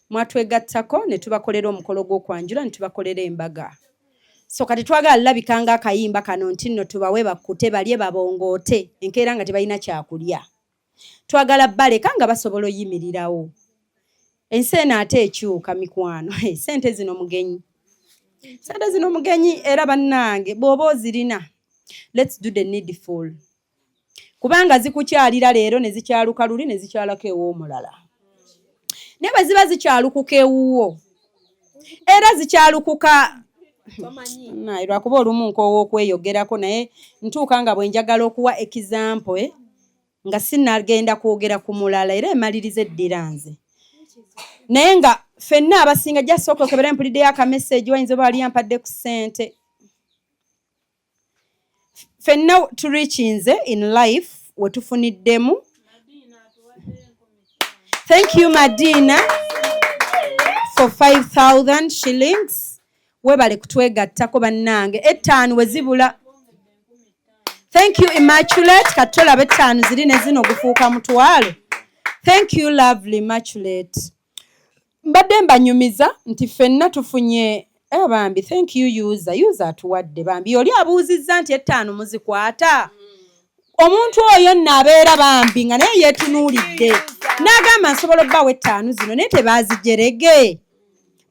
mwatwegattako ne tubakolera omukolo gw'okwanjula ne tubakolera embaga. So kati twagala labikanga akayimba kano nti nno tubawe bakute balye babongoote enkeera nga tebalina kyakulya. Twagala baleka nga basobola oyimirirawo. Enseene ate ekyuka mikwano. Sente zino mugenyi. Sente zino mugenyi era bannange bw'oba ozirina. Let's do the needful. Kubanga zikukyalira leero ne zikyaluka luli ne zikyalako ew'omulala. Ne bwe ziba zikyalukuka ewuwo. Era zikyalukuka nairwa kuba olumu nkoowa okweyogerako naye ntuuka nga bwe njagala okuwa example nga sinnagenda kwogera ku mulala era emaliriza eddira nze. Naye nga ffenna abasinga jasooka okebera mpuliddeyo akameseji wayinza oba wali yampadde ku ssente. Ffenna tureachinze in life we tufuniddemu. Thank you Madina for 5,000 shillings. Webale kutwegattako bannange. 5 we zibula. Thank you Immaculate. Katola be 5 ziri ne zino gufuuka mutwalo. Thank you lovely Immaculate. Mbadde mbanyumiza nti ffenna tufunye bambi. Thank you user atuwadde bambi. Oli abuuzizza nti 5 muzikwata. Omuntu oyo nabeera bambi nga naye yetunuulidde. N'agamba nsobola obbawo 5 zino naye tebaazijerege.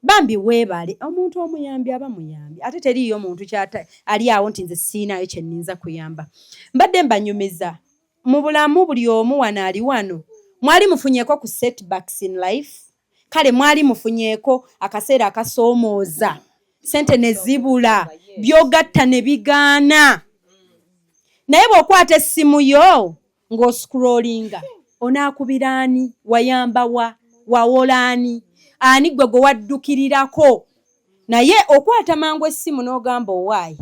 Bambi weebale omuntu omuyambi aba muyambi ate teriyo omuntu kyata ali awo nti nze siinayo kye nninza kuyamba. Mbadde mbanyumiza mu bulamu buli omu wano ali wano mwali mufunyeeko ku setbacks in life. Kale mwali mufunyeeko akaseera akasoomooza sente ne zibula byogatta ne bigaana. Naye bw'okwata essimu yo ng'oscrollinga onaakubiraani wayamba wawolaani ani gwe gwe waddukirirako. Naye okwata mangu essimu n'ogamba owaayi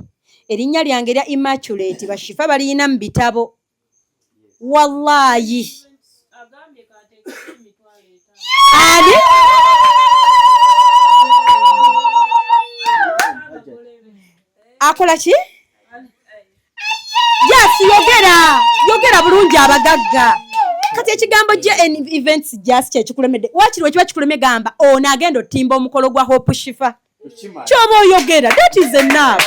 erinnya lyange lya Immaculate bashifa baliyina mu bitabo. Wallahi ani akola ki? Yes, yogera bulungi abagagga. Kati ekigambo je events just kyekulemedde. Wakiri wekiba kikuleme gamba ono agenda otimba omukolo gwa Hope Shifa. Kyoba oyogera. That is enough.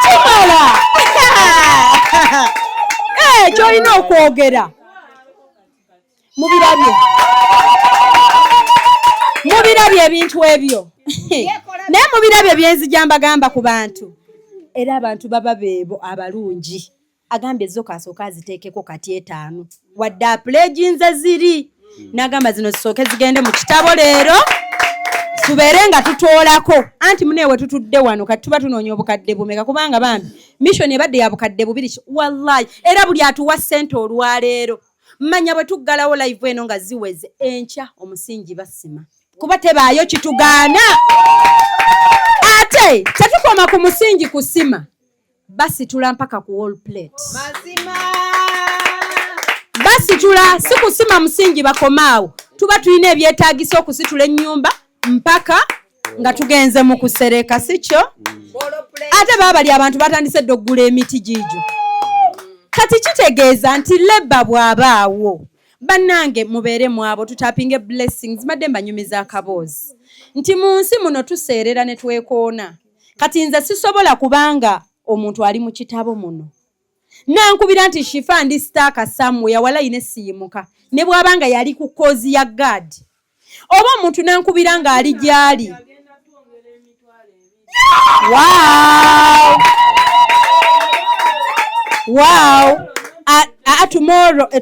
Kimala. Kyolina okwogera. Mubirabye ebintu ebyo. Naye mubirabye byenzija mbagamba ku bantu. Era abantu baba beebo abalungi. Agambye zo kasooka aziteekeko kati 5. Wadde apulegi nze ziri. N'agamba zino zisooke zigende mu kitabo leero. Tubeere nga tutoolako. Anti muneewe tutudde wano kati tuba tunoonya obukadde bumeka kubanga bambi. Mission ebadde ya bukadde bubiri. Wallahi. Era buli atuwa ssente olwaleero. Mmanya bwe tuggalawo live eno nga ziweze. Enkya omusingi basima. Kuba tebaayo kitugaana. Ate tetukoma ku musingi kusima. Basi tula mpaka ku all plate. Mazima. Basi tula si kusima musingi bakomaawo. Tuba tulina ebyetaagisa okusitula ennyumba mpaka nga tugenze mu kusereka sikyo. Ate babali abantu batandise doggula emiti gijo. Kati kitegeeza nti leba bwabaawo. Bannange mubeere mwabo tutapinge blessings madde mbanyumiza akaboozi. Nti mu nsi muno tuseerera ne twekoona. Kati nze sisobola kubanga omuntu ali mu kitabo muno. Nankubira nti Shifa ndi staka somewhere wala ine siyimuka. Ne bwabanga yali ku kozi ya God. Oba omuntu nankubira nga ali gyali. Wow. Wow.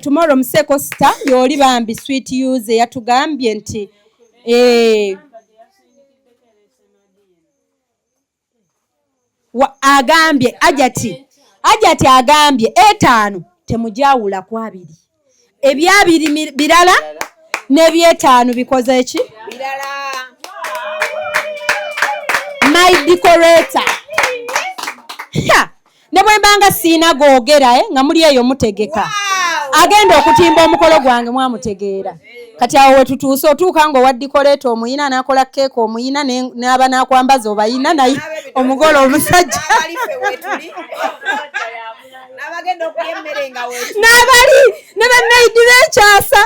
Tomorrow Mseko Star yoli bambi sweet use yatugambye nti agambye ajati agambye 5 temujawula ku 2. Ebyabiri birala n'ebye5 bikoze eki birala. My decorator. Ne bwe mbanga sina googera nga muli eyo mutegeka. Agenda okutimba omukolo gwange mwamutegeera. Kati awo wetutuuse otuuka nga owa decorator omuyina n'akola keeko omuyina n'aba n'akwambaza obayina naye omugolo omusajja. n'abali ne bamaidi b'ekyasa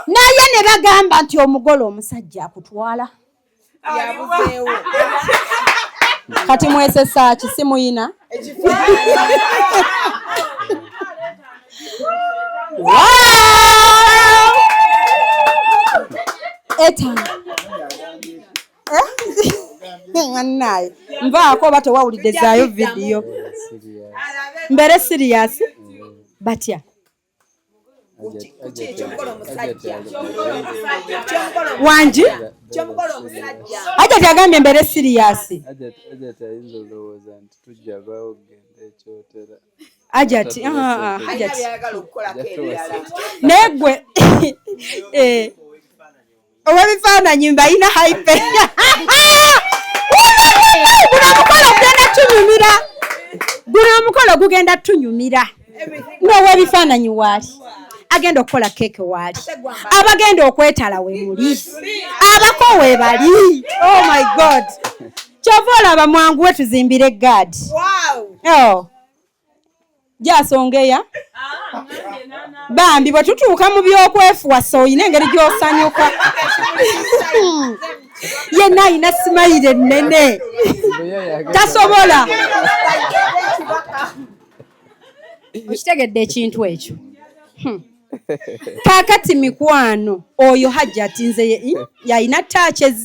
naye ne bagamba nti omugole omusajja akutwala kati mwesesa ki simuyina Naye nvaako oba tewawuliddezaayo vidiyo mbere serious batya wangi ajati agambye mbere serious ajati naye gwe ow'ebifaananyi mbalina hype guno omukolo gugenda tunyumira n'ow'ebifaananyi waali agenda okukola keeke waali abagenda okwetala we muli abako we bali oh my god kyova olaba mwanguwe tuzimbire gaadi gyasongeya bambi bwe tutuuka mu byokwefuwasa oyina engeri gy'osanyuka yenna ayina simayire ennene tasobola okitegedde ekintu ekyo kaakati mikwano oyo hajja ati nze yayina taache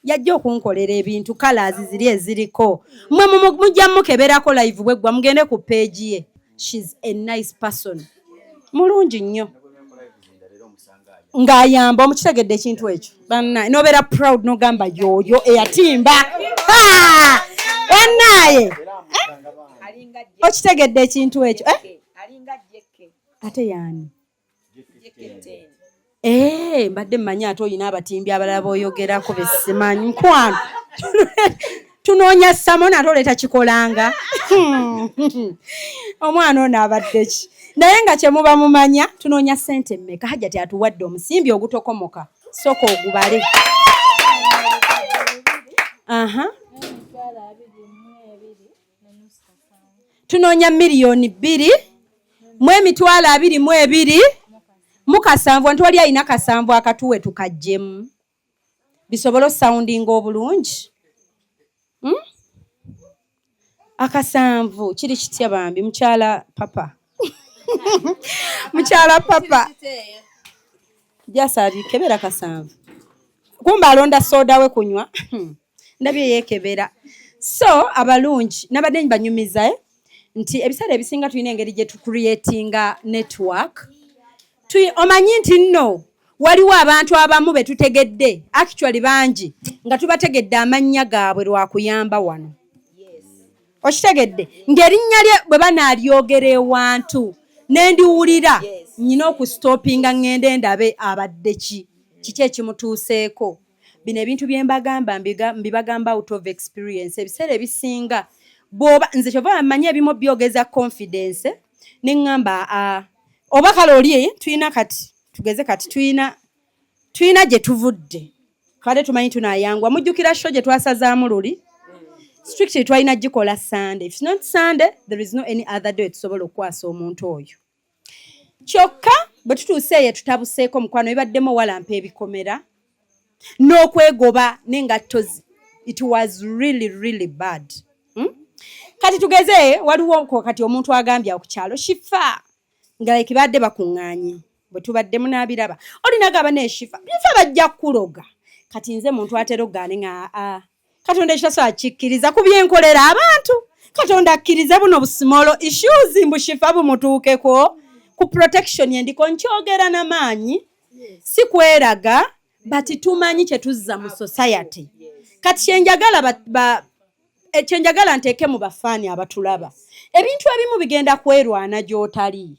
yajja okunkolera ebintu kalazi ziri eziriko mwe mujja mukeberako live bweggwa mugende ku page ye. She's a nice person mulungi nnyo ng'ayamba omukitegedde ekintu ekyo bannaye nobeera proud nogamba yoyo eyatimba bannaye okitegedde ekintu ekyo ate yaani mbadde mmanyi ate oyina abatimbi abalala b'oyogerako besimanyi nkwano tunoonya samoni ate oleeta kikolanga omwana ono abadde ki naye nga kyemuba mumanya tunoonya ssente mmeka hajja tyatuwadde omusimbi ogutokomoka soka ogubale tunoonya miliyoni 2 mu emitwalo 22 mu kasanvu ntwali ayina kasanvu akatuwe tukajjemu bisobolo sounding obulungi akasanvu kiri kitya bambi mukyala papa mukyala papa jasali kebera kasanvu kumba alonda soda we kunywa ndabye yekebera so abalungi nabadde banyumiza nti ebisale ebisinga tulina engeri gye tucreatinga network omanyi nti nno waliwo abantu abamu be tutegedde actually bangi nga tubategedde amannya gaabwe lwakuyamba wano okitegedde ng'erinnya lye bwe banaalyogera ewantu nendiwulira nyina okustopinga ngende ndabe abadde kiki ekimutuuseeko bino ebintu bye mbagamba mbibagamba out of experience ebiseera ebisinga bw'oba nze kyova bammanyi ebimu byogeza confidence neŋŋamba oba kale oli tuyina kati tugeze kati tuyina gye tuvudde kale tumanyi tunayangwa mujjukira show gye twasazaamu luli strictly twalina gikola Sunday. If it's not Sunday, there is no any other day tusobola okwasa omuntu oyo. Kyokka bwe tutuuseeyo tutabuseeko mukwano bibaddemu walampa ebikomera n'okwegoba n'engatto it was really bad. Kati tugeze waliwo kati omuntu agambye ku kyalo shifa nga ekibadde bakuŋŋaanye bwe tubadde munaabiraba olina gaba n'eshifa bifa bajja kuloga kati nze muntu aterogaane nga Katonda ekitaso akikkiriza ku byenkolera abantu Katonda akkiriza buno busimolo issues mbushifa bumutuukeko ku protection yendiko nkyogera n'amaanyi si kweraga bati tumanyi kye tuzza mu society kati kyenjagala nteeke mu bafaani abatulaba ebintu ebimu bigenda kwerwana gy'otali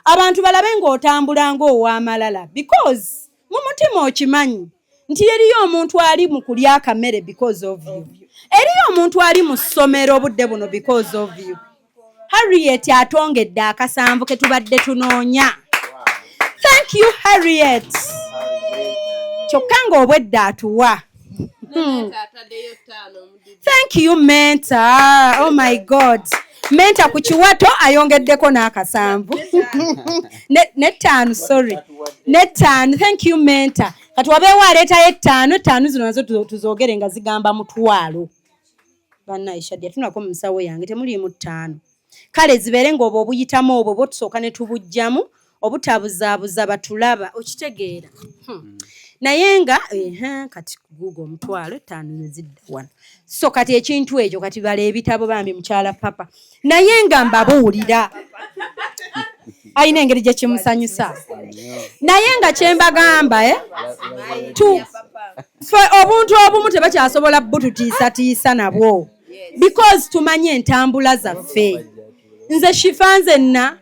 abantu balabe ng'otambula ng'ow'amalala because mu mutima okimanyi nti eriyo omuntu ali mu kulya akamere because of you eriyo omuntu ali mu ssomero obudde buno because of you Harriet atongedde akasanvu ke tubadde tunoonya thank you Harriet kyokka ng'obwedde atuwa thank you mentor oh my god menta ku kiwato ayongeddeko n'akasanvu n'ettaano sorry n'ettaano thank you menta kati wabeewo aleetayo ettaano zino nazo tuzoogere nga zigamba mutwalo bannaisha dya tunako mu nsawo yange temuliimu ttaano kale zibeere ng'obwo obuyitamu obwo bwo tusooka ne tubujjamu obutabuzaabuza batulaba okitegeera naye nga kati Google omutwalo 5 ne zidda wano so kati ekintu ekyo kati bala ebitabo bambi mukyala papa naye nga mbabuulira ayina engeri gye kimusanyusa naye nga kyembagamba obuntu obumu tebakyasobola bututiisatiisa nabwo because tumanye entambula zaffe nze shifa nzenna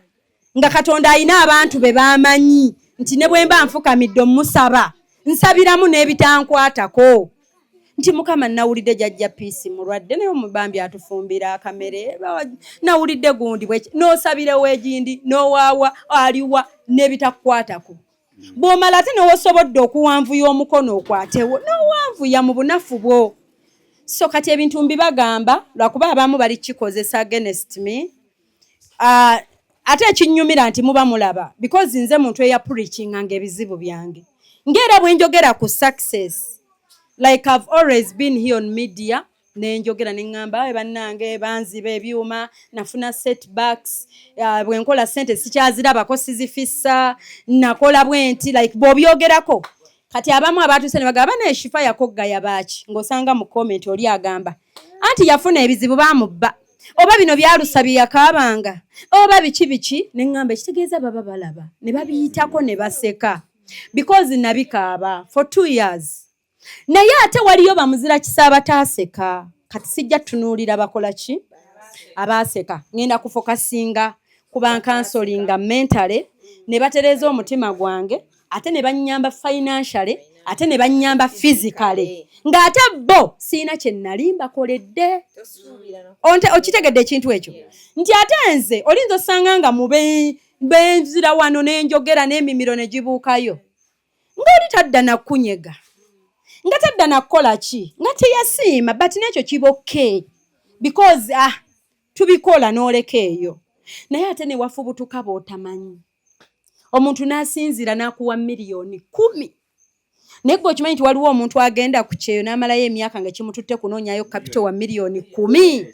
nga Katonda ayina abantu be bamanyi nti ne bwe mba nfukamidde omusaba nsabiramu n'ebitankwatako nti Mukama nawulidde jjajja Peace mulwadde naye omubambi atufumbira akamere nawulidde gundi bwe n'osabire wegindi n'owaawa aliwa n'ebitakwatako bw'omala ate n'osobodde okuwanvuya omukono okwatewo n'owanvuya mu bunafu bwo so kati ebintu mbibagamba lwakuba abamu bali kikozesa against me ate ekinnyumira nti muba mulaba because nze muntu eya preaching nga ebizibu byange ngera bwe njogera ku success like I've always been here on media nenjogera nengamba bannange banziba ebyuma nafuna setbacks bwe nkola sente sikyazirabako sizifissa nakola bwenti like bw'obyogerako kati abamu abatuse ne bagamba n'eshifa yakogga yabaaki ng'osanga mu comment oli agamba anti yafuna ebizibu bamubba oba bino byalusabye yakaabanga oba biki nengamba ekitegeeza baba balaba ne babiyitako ne baseka because nabikaaba for 2 years naye ate waliyo bamuzira kisaaba taaseka kati sijja tunuulira bakola ki abaaseka ngenda kufokasinga kuba nkansolinga mentally ne batereza omutima gwange ate ne banyamba financially ate ne banyamba physically ng'ate bo siina kye nali mbakoledde okitegedde ekintu ekyo nti ate nze olinza osanga nga mu benzira wano n'enjogera n'emimiro ne gibuukayo ng'oli tadda nakunyega nga tadda nakola ki nga teyasiima but n'ekyo kibokke because tubikola n'oleka eyo naye ate ne wafubutuka b'otamanyi omuntu n'asinzira n'akuwa miliyoni 10 naye gwe okimanyi nti waliwo omuntu agenda ku kyeyo n'amalayo emyaka nga kimututte kunoonyayo kapito wa miliyoni 10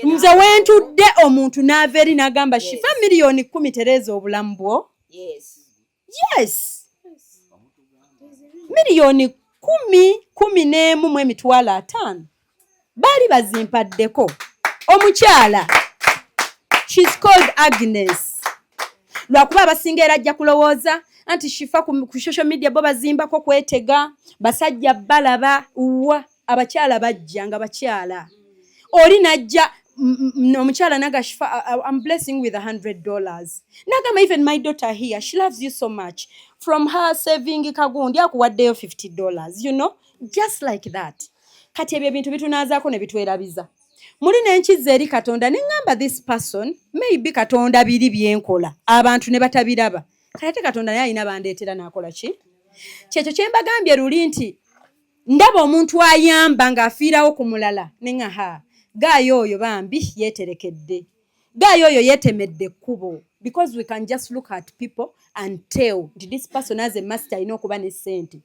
nze wentudde omuntu n'ava eri n'agamba shifa miliyoni 10 tereeza obulamu bwo yes miliyoni 10 mu emitwalo 5 baali bazimpaddeko omukyala she's called Agnes lwakuba abasinga era ajja kulowooza anti shifa ku social media bo bazimbako kwetega basajja balaba abakyala bajja nga bakyala oli najja omukyala naga shifa I'm blessing with $100 nagama even my daughter here she loves you so much from her saving kagundi akuwaddeyo $50 you know just like that kati ebyo bintu bitunazaako ne bitwerabiza muli n'enkiza eri Katonda neŋŋamba this person maybe Katonda biri byenkola abantu ne batabiraba kati Katonda naye alina bandeetera n'akola ki kyekyo kye mbagambye luli nti ndaba omuntu ayamba ng'afiirawo ku mulala neŋŋaha gaayo oyo bambi yeeterekedde gaayo oyo yeetemedde ekkubo because we can just look at people and tell this person has a master alina okuba ne ssente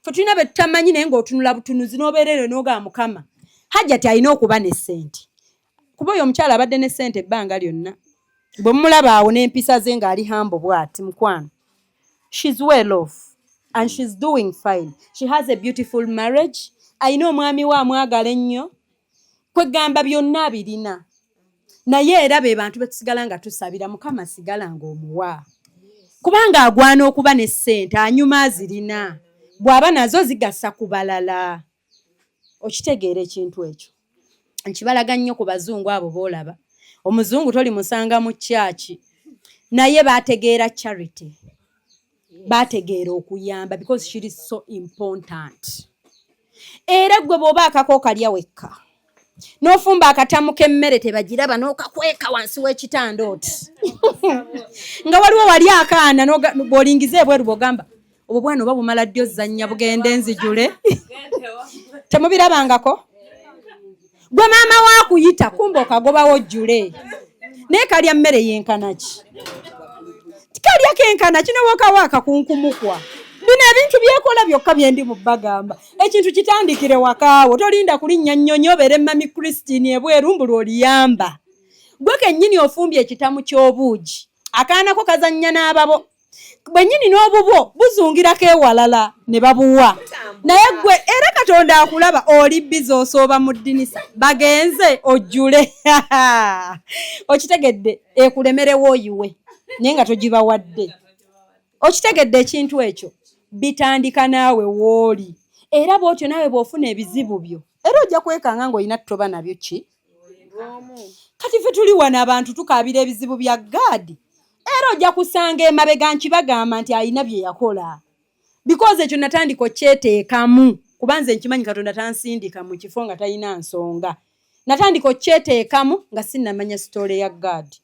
fe tulina be tutamanyi naye ng'otunula butunuzi n'obeerere n'ogaa Mukama hajjati alina okuba ne ssente kuba oyo omukyala abadde ne ssente ebbanga lyonna bwe mulaba awo n'empisa ze ng'ali hambo bw'ati mukwano she's well off and she's doing fine she has a beautiful marriage alina omwami we amwagala ennyo kwegamba byonna abirina naye era be bantu betusigala nga tusabira Mukama sigala ng'omuwa kubanga agwana okuba ne ssente anyuma azirina bw'aba nazo zigasa ku balala okitegeera ekintu ekyo nkibalaga nnyo ku bazungu abo boolaba omuzungu toli musanga mu kyaki naye baategeera charity baategeera okuyamba because she is so important era gwe bw'oba akako kalya wekka n'ofumba akatamu k'emmere tebagiraba n'okakweka wansi w'ekitanda oti nga waliwo wali akaana bw'olingiza ebweru bw'ogamba obwo bwana oba bumala ddi ozannya bugende nzijule temubirabangako gwe maama wakuyita kumba okagobawo jjule naye kalya mmere yenkanaki tikalya kenkanaki newokawaaka kunkumukwa bino ebintu byekola byokka byendi mubbagamba ekintu kitandikire wakaawo tolinda kulinnya nnyonyi obeere mami Christine ebweru mbuli oliyamba gwe kennyini ofumbye ekitamu ky'obuugi akaanako kazannya n'ababo bwe nnyini n'obubwo buzungirako ewalala ne babuwa naye gwe era Katonda akulaba oli bizi osooba mu ddinisa bagenze ojjule okitegedde ekulemerewo oyiwe naye nga togibawadde okitegedde ekintu ekyo bitandika naawe wooli era bw'otyo naawe bw'ofuna ebizibu byo era ojja kwekanga ng'olina tutoba nabyo ki kati ffe tuli wano abantu tukaabira ebizibu bya gaadi era ojja kusanga emabega nkibagamba nti alina bye yakola because ekyo natandika okyeteekamu kubanze nkimanyi Katonda tansindika mu kifo nga talina nsonga natandika okyeteekamu nga sinnamanya sitole ya gaadi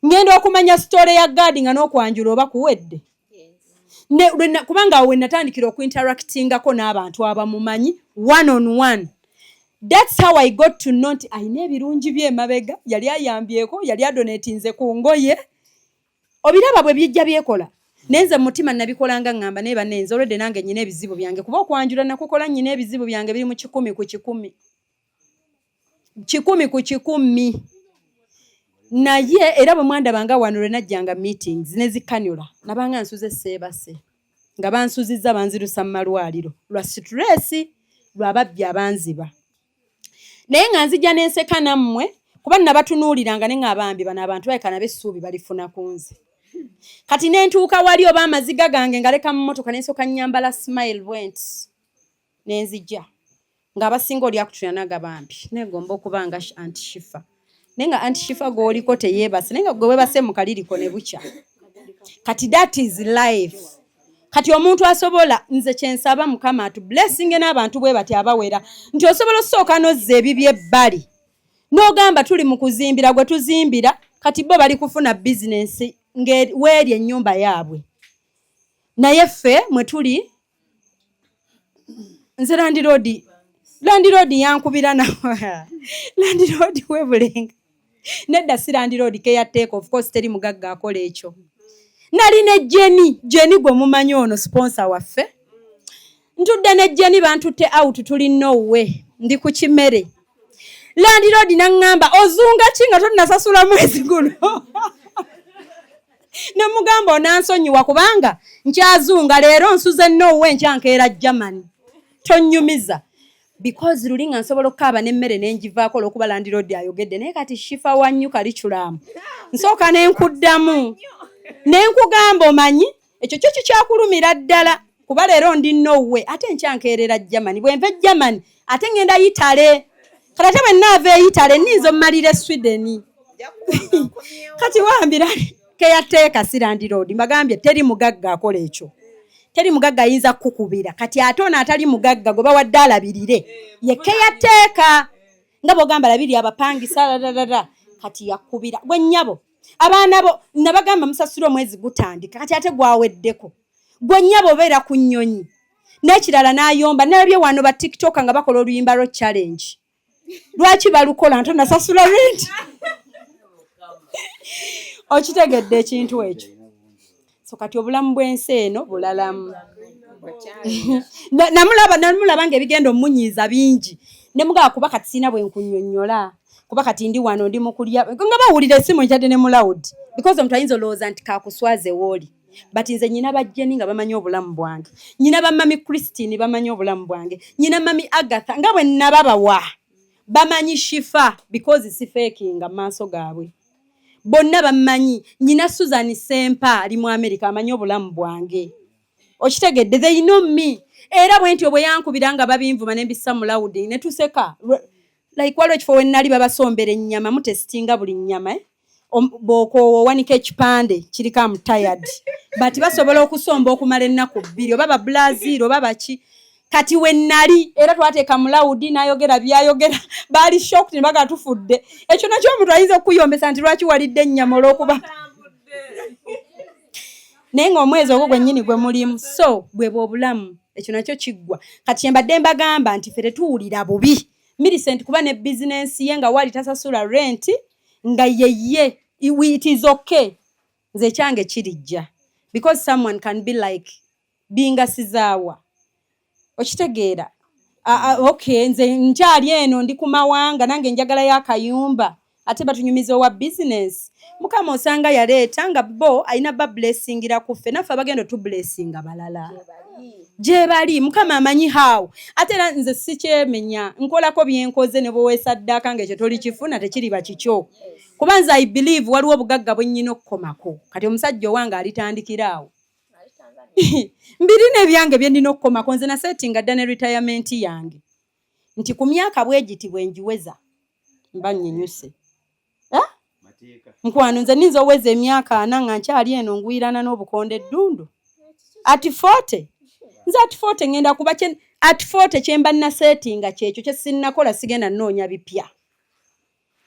ngenda okumanya sitole ya gaadi nga n'okwanjula oba kuwedde kubanga we natandikira okuinteractingako n'abantu abamumanyi one on one. That's how I got to know nti ayina ebirungi by'emabega yali ayambyeko yali adonatinze ku ngoye obiraba bwe bijja byekola nenze mutima nabikolanga ngamba naye banenze olwedde nange nyina ebizibu byange kuba okwanjula nakukola nyina ebizibu byange biri mu 10 ku 10 10 ku 10 naye era bwe mwanda banga wano lwe najjanga meetings nezikanula nabanga nsuze sebase nga bansuzizza banzirusa mu malwaliro lwa stress lwa babbi abanziba naye nga nzija n'enseka nammwe kuba nabatunuuliranga ne ng'abambi bano abantu bayekana b'essuubi balifuna ku nze kati nentuuka wali oba amaziga gange ngaleka mu mmotoka n'ensooka nnyambala smile went nenzija ng'abasinga oli akutulira n'agabambi negomba okuba nga Anti Shifa naye nga Anti Shifa gw'oliko teyeebase naye nga gwe weebase mu kaliriko ne bukya kati that is life kati omuntu asobola nze kyensaba Mukama atu blessing n'abantu bwe bati abawera nti osobola osooka nozza ebibi ebbali n'ogamba tuli mu kuzimbira gwe tuzimbira kati bo bali kufuna bizinensi weeri ennyumba yaabwe naye ffe mwe tuli nze landiroodi yankubira na landiroodi webulenga nedda si landiroodi keyateeka of course teri mugagga akola ekyo nali ne Jenny gwe mumanyi ono sponsor waffe ntudde ne Jenny bantutte out tuli nowe ndi ku kimere landiroodi naŋŋamba ozunga ki nga tonnasasula mwezi guno ne mugamba onansonyiwa kubanga nkyazunga leero nsuze nowe nkyankeera Germany tonnyumiza because luli nga nsobola okukaaba n'emmere n'engivaako olw'okuba landiroodi ayogedde naye kati Shifa wanyu kaliculamu nsooka n'enkuddamu n'enkugamba omanyi ekyo kyo kikyakulumira ddala kuba leero ndi nowe ate nkyankeerera Germany bwe nva Germany ate ngenda Italy kati ate bwe nnaava e Italy nniiza ommalira Sweden kati wambira keyateeka si landiroodi mbagambye teri mugagga akola ekyo teri mugagga ayinza kukubira kati ate ono atali mugagga gwe bawadde alabirire ye keyateeka nga bw'ogamba labiri abapangisa dadadada kati yakubira gwe nnyabo abaana bo nabagamba musasula omwezi gutandika kati ate gwaweddeko gwe nnyabo obeera ku nnyonyi n'ekirala n'ayomba nalabye wano ba TikTok nga bakola oluyimba lwo challenge lwaki balukola nto nasasula rent okitegedde ekintu ekyo so kati obulamu bw'ensi eno bulalamu namulaba ng'ebigenda omunyiiza bingi ne mugaba kuba kati siina bwe nkunnyonnyola kuba kati ndi wano ndi mukulya nga bawulira essimu nkyadde ne mu loud because omuntu ayinza olowooza nti kakuswaze wooli but nze nyina bajjeni nga bamanyi obulamu bwange nyina bamami Christine bamanyi obulamu bwange nyina mami Agatha nga bwe nababawa bamanyi Shifa because si faking amaaso gaabwe bonna bamanyi nyina Susan Sempa ali mu America amanyi obulamu bwange okitegedde they know me era bwenti obwe yankubiranga babinvuma nembisa mu loud ne tuseka like waliwo ekifo we nnali babasombera ennyama mutesitinga buli nnyama bw'okoowa owanika ekipande kiriko am tired but basobola okusomba okumala ennaku 2 oba Brazil oba baki kati we nnali era twateeka mu loud n'ayogera byayogera baali shocked ne baga tufudde ekyo nakyo omuntu ayinza okuyombesa nti lwaki walidde ennyama olw'okuba naye ng'omwezi ogwo gwennyini gwe mulimu so bwe bw'obulamu ekyo nakyo kiggwa kati mbadde mbagamba nti ffe tetuwulira bubi Millicent kuba ne business ye nga wali tasasula rent nga yeye it is okay nze kyange kirijja because someone can be like binga sizawa okitegeera okay nze nkyali eno ndi ku mawanga nange njagala yakayumba ate batunyumiza wa business mukama osanga yaleeta nga bo ayina ba blessingira kuffe naffe abagendo tu blessinga balala je bali mukama amanyi how ate era nze sikyemenya nkolako byenkoze ne boweesa ddaka nga ekyo toli kifuna tekiri bakikyo kubanza I believe waliwo obugagga bwennyina okukomako kati omusajja owange alitandikiraawo mbirine byange byennina okukomako nze nasetinga dda ne retirement yange nti ku myaka bwegiti bwenjiweza mba nnyinyuse nkwano nze ninza oweza emyaka 4 nga nkyali eno ngwirana n'obukonde eddundu at 40 nze at 40 ngenda kuba at 40 kyemba nasetinga kyekyo kye sinnakola sigenda nnoonya bipya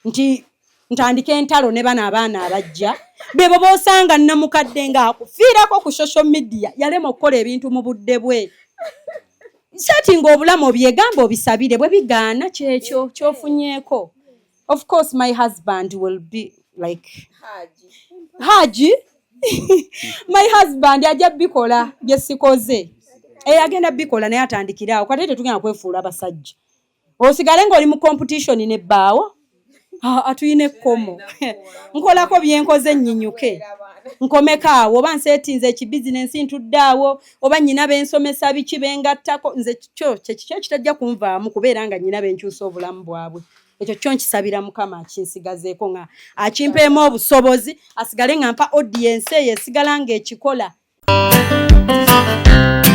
nti ntandika entalo ne bana abaana abajja bebo bosanga namukadde nga akufiirako ku social media yalema okukola ebintu mu budde bwe setting obulamu obyegamba obisabire bwe bigaana kyekyo kyofunyeeko. Of course my husband will be like Haji my husband ajja bikola byesikoze agenda bikola naye atandikiraawo kati tetugenda kwefuula abasajja osigale ng'oli mu competition ne bbaawo atuyine komo nkolako byenkoze nnyinyuke nkomekaawo oba nseetinze ekibizinensi ntuddaawo oba nnyina bensomesa biki bengattako nze kyo kitajja kunvaamu kubeera nga nnyina benkyusa obulamu bwabwe ekyo kyo nkisabira mukama akinsigazeeko nga akimpeemu obusobozi asigale nga mpa audience eyo esigala ng'ekikola.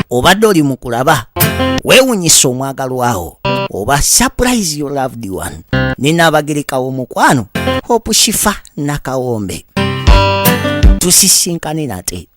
Obadde oli mu kulaba weewunyisa omwagalwawo oba surprise your loved one ninaabagerekawo omukwano Hope Shifa Nakawombe tusisinkane nate